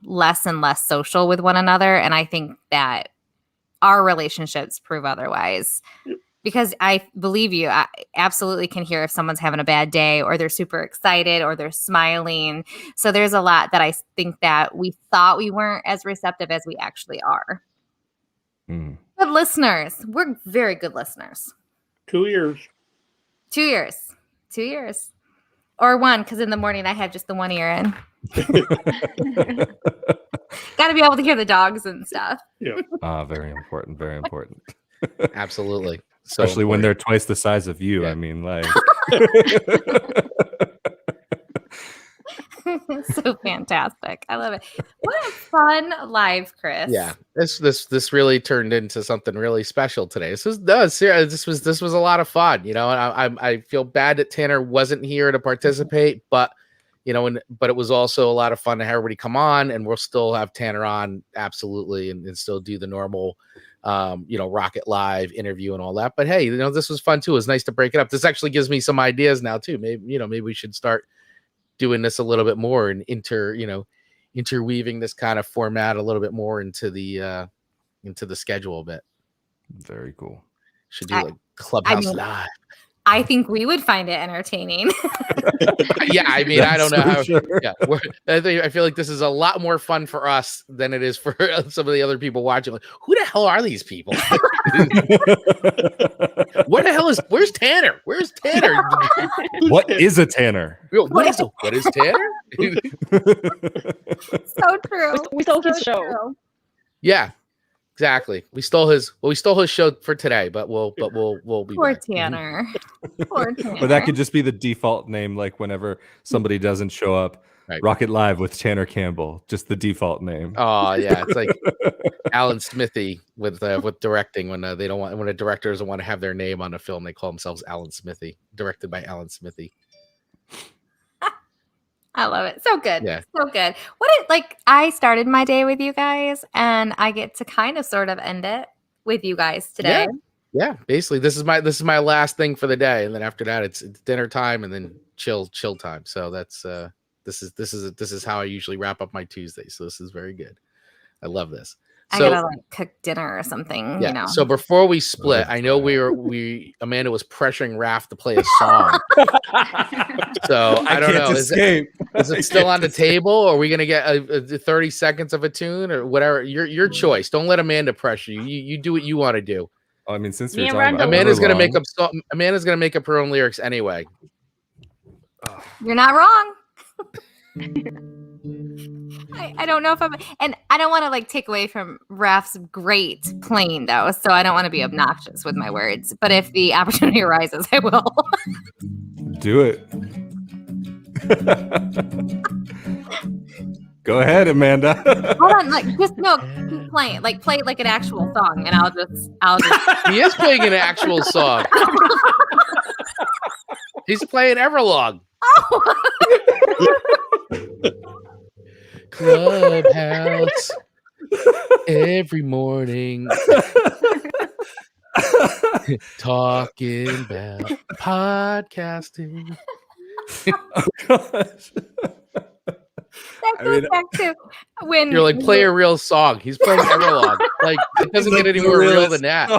less and less social with one another, and I think that our relationships prove otherwise. Because I believe you, I absolutely can hear if someone's having a bad day, or they're super excited, or they're smiling. So there's a lot that I think that we thought we weren't as receptive as we actually are. Good listeners. We're very good listeners. 2 years. 2 years. 2 years. Or one, because in the morning I have just the one ear in. Got to be able to hear the dogs and stuff. Yeah. Very important. Very important. Absolutely. Especially when they're twice the size of you. I mean, like. So fantastic. I love it. What a fun live, Chris. Yeah. This really turned into something really special today. This was a lot of fun, and I feel bad that Tanner wasn't here to participate, but but it was also a lot of fun to have everybody come on, and we'll still have Tanner on, absolutely, and still do the normal Rocket Live interview and all that. But hey, this was fun too. It was nice to break it up. This actually gives me some ideas now too. Maybe we should start doing this a little bit more and interweaving this kind of format a little bit more into the schedule a bit. Very cool. Should do like Clubhouse Live. I think we would find it entertaining. Yeah, I mean, I don't know how. Sure. Yeah, I feel like this is a lot more fun for us than it is for some of the other people watching. Like, who the hell are these people? Where the hell where's Tanner? Where's Tanner? What is a Tanner? What is Tanner? So true. We stole his show. Yeah. Exactly. We stole his show for today, but we'll be Poor back. Tanner. Poor Tanner. But that could just be the default name, like whenever somebody doesn't show up. Right. Rocket Live with Tanner Campbell, just the default name. Oh yeah, it's like Alan Smithy with directing when when a director doesn't want to have their name on a film, they call themselves Alan Smithy. Directed by Alan Smithy. I love it. So good. Yeah. So good. I started my day with you guys, and I get to kind of sort of end it with you guys today. Yeah. Basically, this is my last thing for the day, and then after that, it's dinner time, and then chill time. So that's this is how I usually wrap up my Tuesday. So this is very good. I love this. So, I gotta cook dinner or something. Yeah. So before we split, I know Amanda was pressuring Raph to play a song. So I don't know. Is it still on the table? Or are we gonna get a 30 seconds of a tune or whatever? Your choice. Don't let Amanda pressure you. You do what you want to do. I mean, since you're talking about Amanda's gonna make up her own lyrics anyway. You're not wrong. I don't know if and I don't want to take away from Raph's great playing though, so I don't want to be obnoxious with my words. But if the opportunity arises, I will. Do it. Go ahead, Amanda. Hold on, keep playing. Play it like an actual song, and I'll just. He is playing an actual song. He's playing Everlong. Oh. Clubhouse every morning. Talking about podcasting. Oh gosh. That goes back to when you're like, play a real song. He's playing Everlong. Like, it doesn't get any more real than that.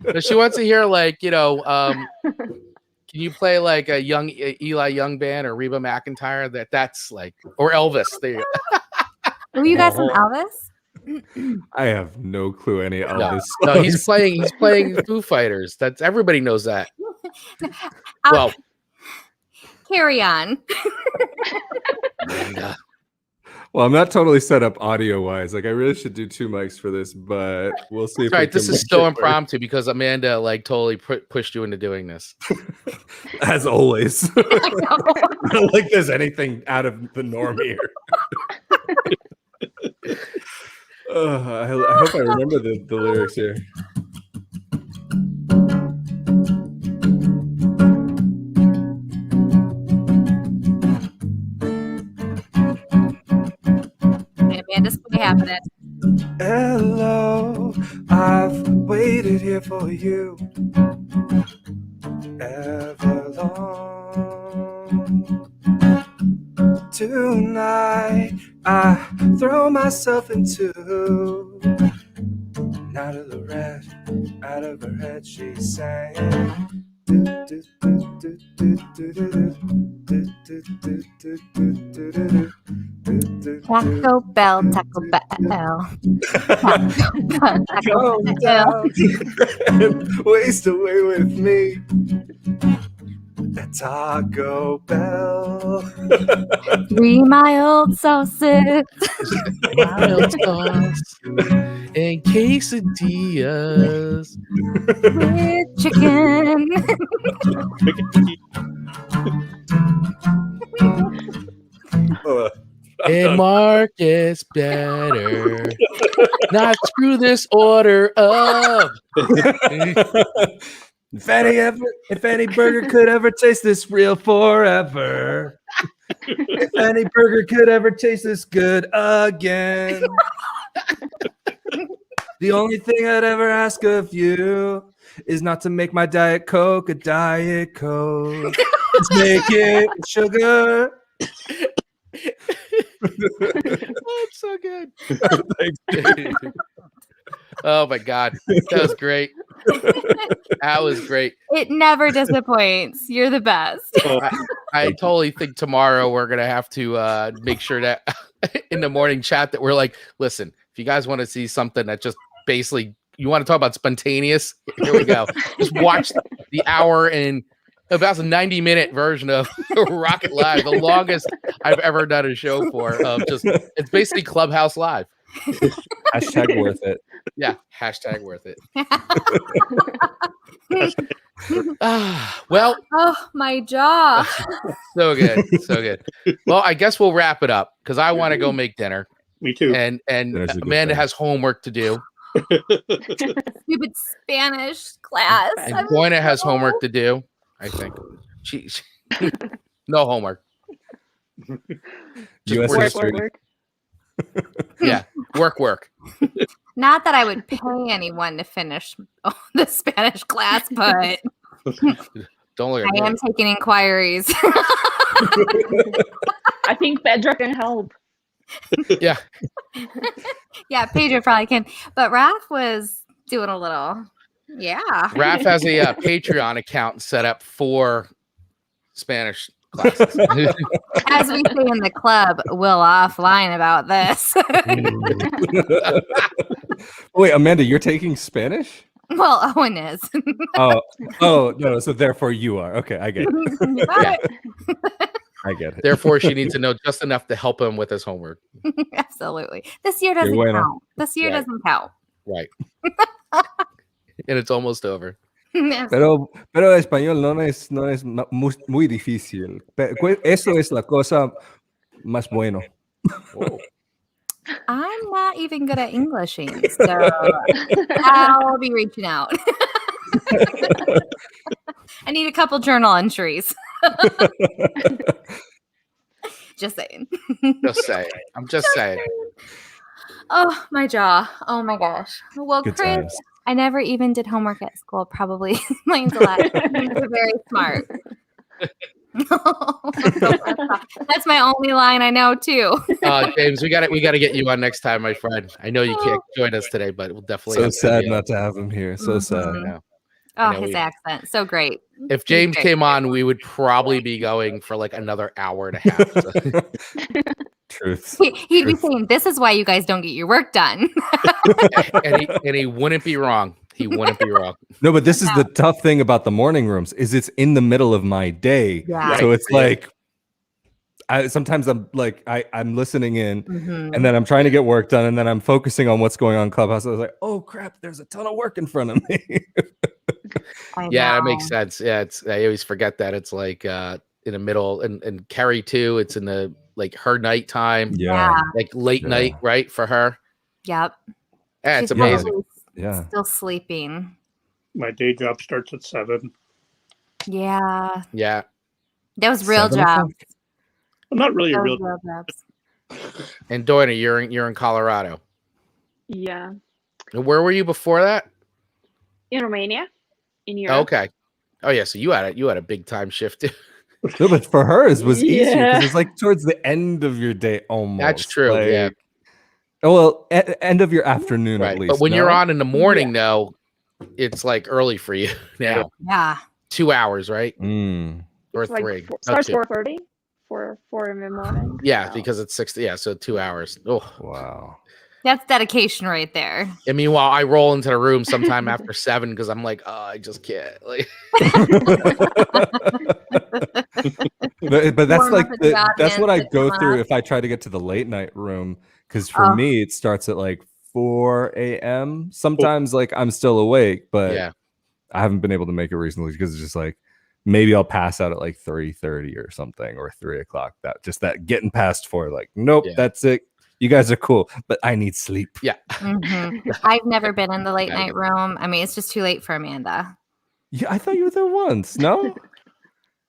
But she wants to hear, like, can you play like a young Eli Young band or Reba McEntire? That's like, or Elvis. There. Were you guys on Elvis? I have no clue any Elvis. No, he's playing Foo Fighters. That's everybody knows that. Well, carry on. Well, I'm not totally set up audio wise. Like, I really should do 2 mics for this, but we'll see. Right, this is so impromptu because Amanda like totally pushed you into doing this. As always. Not like there's anything out of the norm here. I hope I remember the lyrics here. Amanda's play happening. Hello, I've waited here for you ever long. Tonight I throw myself into out of her head she sang. Taco Bell, Taco Bell. Taco Bell. Waste away with me at Taco Bell. 3 mild sauces. Mild sauce and quesadillas with chicken. And Marcus better not screw this order up. If any burger could ever taste this real forever. If any burger could ever taste this good again. The only thing I'd ever ask of you is not to make my Diet Coke a Diet Coke. Let's make it sugar. Oh, it's so good. Thanks, dude. Oh my God, that was great. That was great. It never disappoints. You're the best. I totally think tomorrow we're gonna have to make sure that in the morning chat that we're like, listen, if you guys want to see something that just basically you want to talk about spontaneous, here we go. Just watch the hour and about a 90-minute version of Rocket Live, the longest I've ever done a show for. It's basically Clubhouse Live. Hashtag worth it. Yeah, hashtag worth it. Well, oh, my jaw. So good, so good. Well, I guess we'll wrap it up because I want to go make dinner. Me too. And Amanda has homework to do. Stupid Spanish class. And Boyna has homework to do. I think she no homework. Just work. Yeah, work. Not that I would pay anyone to finish the Spanish class, but don't look at I am taking inquiries. I think Pedro can help. Yeah. Yeah, Pedro probably can. But Raph was doing a little. Yeah. Raph has a Patreon account set up for Spanish classes. As we say in the club, we'll offline about this. Wait, Amanda, you're taking Spanish? Well, Owen is. Oh, no. So therefore you are. Okay, I get it. Yeah. I get it. Therefore, she needs to know just enough to help him with his homework. Absolutely. This year doesn't count. This year doesn't count. Right. And it's almost over. Pero español no es muy difícil. Eso es la cosa más bueno. Oh. I'm not even good at Englishing, so I'll be reaching out. I need a couple journal entries. Just saying. Just saying. I'm just saying. Oh, my jaw. Oh my gosh. Well, Good Chris, times. I never even did homework at school. Probably explains a lot. You're very smart. That's my only line I know too. James, we got to get you on next time, my friend. I know you can't join us today, but we'll definitely. So sad not to have him here. So sad. I know. Oh, his accent, so great. If James came on, we would probably be going for like another hour and a half. So. Truth. He'd be saying, "This is why you guys don't get your work done." and he wouldn't be wrong. He wouldn't be wrong. No, but this is the tough thing about the morning rooms is it's in the middle of my day. Yeah. So it's like sometimes I'm like I'm listening in and then I'm trying to get work done and then I'm focusing on what's going on in Clubhouse. I was like, oh crap, there's a ton of work in front of me. Yeah, that makes sense. Yeah, I always forget that it's like in the middle and Carrie too. It's in the like her nighttime. Yeah. Like late night, right? For her. Yep. Yeah, it's amazing. Yeah. Still sleeping. My day job starts at 7. Yeah. Yeah. That was real jobs. Well, not really a real jobs. And Doina, you're in Colorado. Yeah. And where were you before that? In Romania. In Europe. Okay. Oh yeah, so you had a big time shift too. No, but for her it was easier because it's like towards the end of your day almost. That's true. Like, yeah. Oh well, end of your afternoon at least. But when you're on in the morning, though, it's like early for you now. Yeah. 2 hours, right? Or It's like 3. Starts 4:30. 4 in the morning. Yeah, because it's 6. Yeah, so 2 hours. Oh wow. That's dedication right there. And meanwhile, I roll into the room sometime after 7 because I'm like, oh, I just can't. Like, but that's like that's what I go through if I try to get to the late night room. Because for me, it starts at like 4 a.m. Sometimes like I'm still awake, but I haven't been able to make it recently because it's just like maybe I'll pass out at like 3:30 or something or 3 o'clock. That getting past 4, like nope, that's it. You guys are cool, but I need sleep. Yeah. I've never been in the late night room. I mean, it's just too late for Amanda. Yeah, I thought you were there once. No.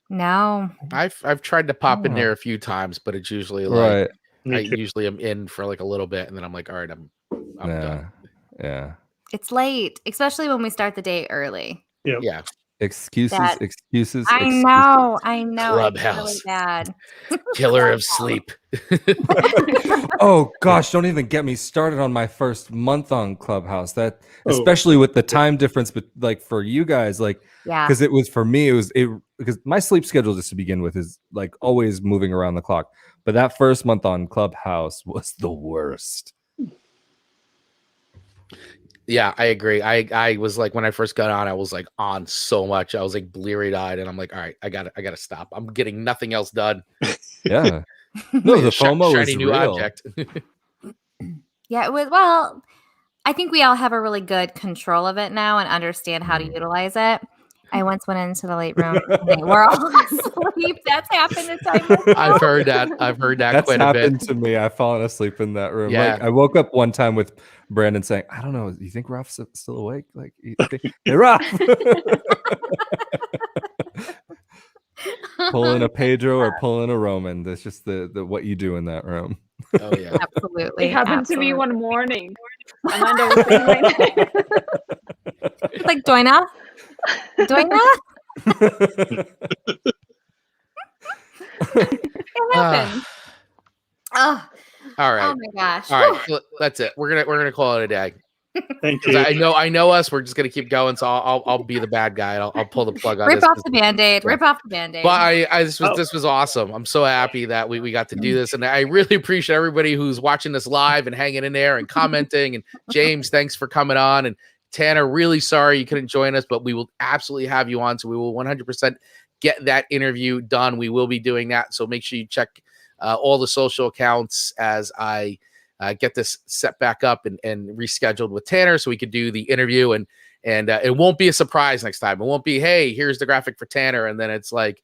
No. I've tried to pop in there a few times, but it's usually like I usually am in for like a little bit, and then I'm like, all right, I'm done. Yeah. It's late, especially when we start the day early. Yeah. Excuses. I know. Clubhouse. It's really bad. Killer of sleep. Oh gosh, don't even get me started on my first month on Clubhouse. That especially with the time difference, but like for you guys, like because it was for me, because my sleep schedule just to begin with is like always moving around the clock. But that first month on Clubhouse was the worst. Yeah, I agree. I was like when I first got on, I was like on so much. I was like bleary eyed, and I'm like, all right, I gotta stop. I'm getting nothing else done. Yeah. No, the FOMO shiny is new real. object. Yeah, it was. Well, I think we all have a really good control of it now and understand how to utilize it. I once went into the late room. And they were all asleep. That's happened to time. I've heard that. That's quite a bit. Happened to me. I've fallen asleep in that room. Yeah. Like, I woke up one time with Brandon saying, "I don't know. You think Ralph's still awake? Like, hey, Ralph." Pulling a Pedro or pulling a Roman. That's just the what you do in that room. Oh yeah, absolutely. It happened to me one morning. Amanda was saying like Doina. What happened? All right. Oh my gosh. All right. So that's it. We're gonna call it a day. Thank you. I know us. We're just gonna keep going. So I'll be the bad guy. I'll pull the plug on Rip this. off the Band-Aid. Rip off the Band-Aid. But this was awesome. I'm so happy that we got to do this, and I really appreciate everybody who's watching this live and hanging in there and commenting. And James, thanks for coming on. And Tanner, really sorry you couldn't join us, but we will absolutely have you on. So we will 100% get that interview done. We will be doing that. So make sure you check all the social accounts as I get this set back up and rescheduled with Tanner so we could do the interview. And it won't be a surprise next time. It won't be, hey, here's the graphic for Tanner. And then it's like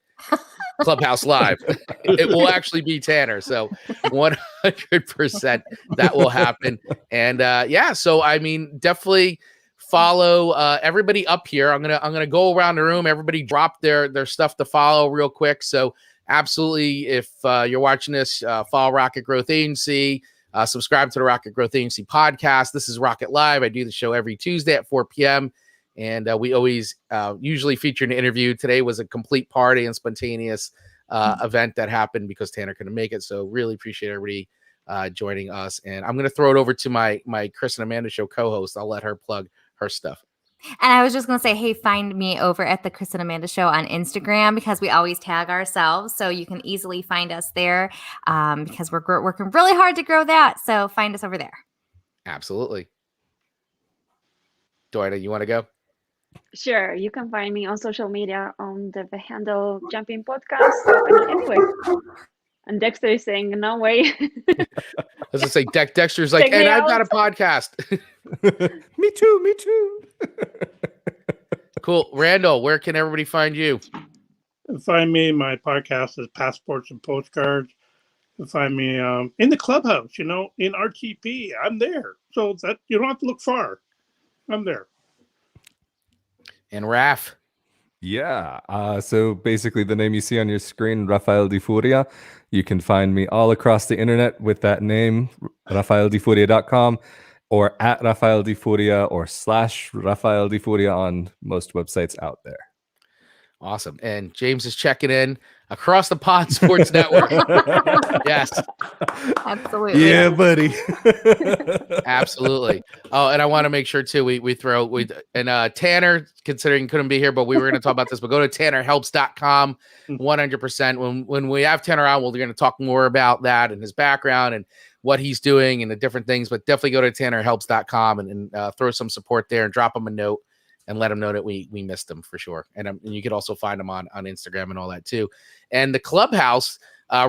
Clubhouse Live. It will actually be Tanner. So 100% that will happen. And so I mean, definitely follow everybody up here. I'm gonna go around the room. Everybody drop their stuff to follow real quick. So absolutely, if you're watching this, follow Rocket Growth Agency. Subscribe to the Rocket Growth Agency podcast. This is Rocket Live. I do the show every Tuesday at 4 p.m. And we always usually feature an interview. Today was a complete party and spontaneous event that happened because Tanner couldn't make it. So really appreciate everybody joining us. And I'm going to throw it over to my Chris and Amanda show co-host. I'll let her plug her stuff. And I was just going to say, hey, find me over at the Chris and Amanda Show on Instagram, because we always tag ourselves. So you can easily find us there because we're working really hard to grow that. So find us over there. Absolutely. Doina, you want to go? Sure. You can find me on social media on the handle Jumping Podcast. So, I mean, anywhere. And Dexter is saying, no way. As I say, Dexter's like, and I've got a podcast. Me too. Cool. Randall, where can everybody find you? Find me. My podcast is Passports and Postcards. Find me in the Clubhouse, in RTP. I'm there. So that you don't have to look far. I'm there. And Raf. Yeah. So basically the name you see on your screen, Rafael Di Furia. You can find me all across the internet with that name, rafaeldifuria.com, or at Rafael Di Furia or / Rafael Di Furia on most websites out there. Awesome. And James is checking in across the Pod Sports Network. Yes. Absolutely. Yeah, buddy. Absolutely. Oh, and I want to make sure too, we Tanner, considering couldn't be here, but we were going to talk about this, but go to tannerhelps.com 100%. When we have Tanner on, we're going to talk more about that and his background and what he's doing and the different things, but definitely go to tannerhelps.com and throw some support there and drop him a note and let him know that we missed him for sure. And you could also find him on Instagram and all that too. And the Clubhouse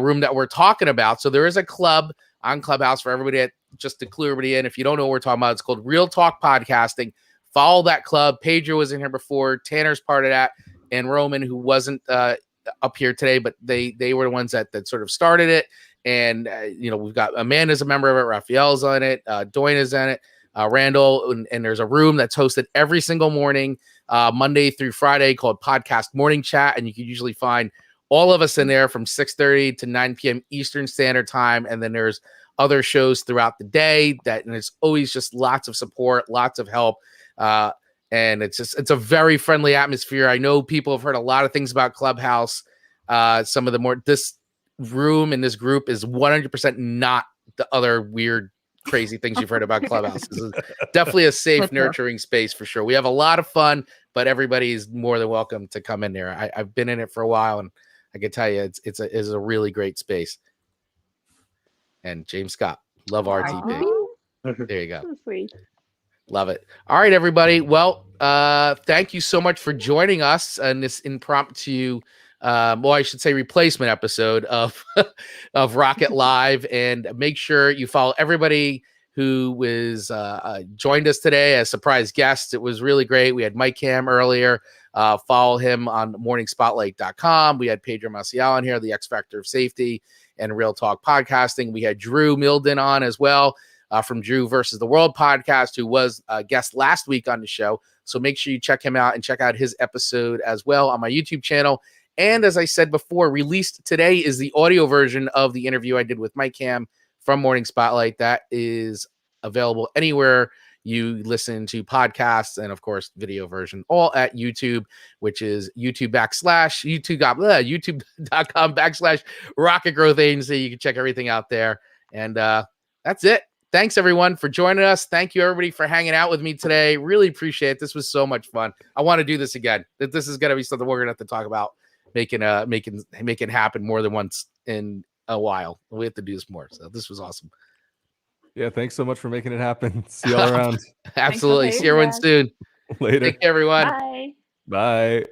room that we're talking about. So there is a club on Clubhouse for everybody just to clue everybody in. If you don't know what we're talking about, it's called Real Talk Podcasting. Follow that club. Pedro was in here before. Tanner's part of that. And Roman, who wasn't up here today, but they were the ones that sort of started it. And, we've got Amanda's a member of it. Raphael's on it. Doina's in it. Randall, and there's a room that's hosted every single morning, Monday through Friday, called Podcast Morning Chat. And you can usually find all of us in there from 6:30 to 9 p.m. Eastern Standard Time. And then there's other shows throughout the day and it's always just lots of support, lots of help. And it's a very friendly atmosphere. I know people have heard a lot of things about Clubhouse. Some of the this room in this group is 100% not the other weird, crazy things you've heard about Clubhouse. This is definitely a safe, nurturing space for sure. We have a lot of fun, but everybody is more than welcome to come in there. I've been in it for a while, and I can tell you it's a really great space. And James Scott, love RTP. There you go. So sweet. Love it. All right, everybody. Well, thank you so much for joining us on this impromptu, I should say replacement episode of Rocket Live. And make sure you follow everybody who was joined us today as surprise guests. It was really great. We had Mike Cam earlier. Follow him on morningspotlight.com. We had Pedro Maciel on here, the X Factor of Safety and Real Talk Podcasting. We had Drew Milden on as well from Drew versus the World podcast, who was a guest last week on the show. So make sure you check him out and check out his episode as well on my YouTube channel. And as I said before, released today is the audio version of the interview I did with Mike Cam from Morning Spotlight. That is available anywhere you listen to podcasts, and of course, video version, all at YouTube, which is youtube.com/Rocket Growth Agency. You can check everything out there. And that's it. Thanks, everyone, for joining us. Thank you, everybody, for hanging out with me today. Really appreciate it. This was so much fun. I want to do this again. This is going to be something we're going to have to talk about, making happen more than once in a while. We have to do this more. So this was awesome. Yeah, thanks so much for making it happen. See y'all around. Absolutely. See everyone soon. Later. Take care, everyone. Bye. Bye.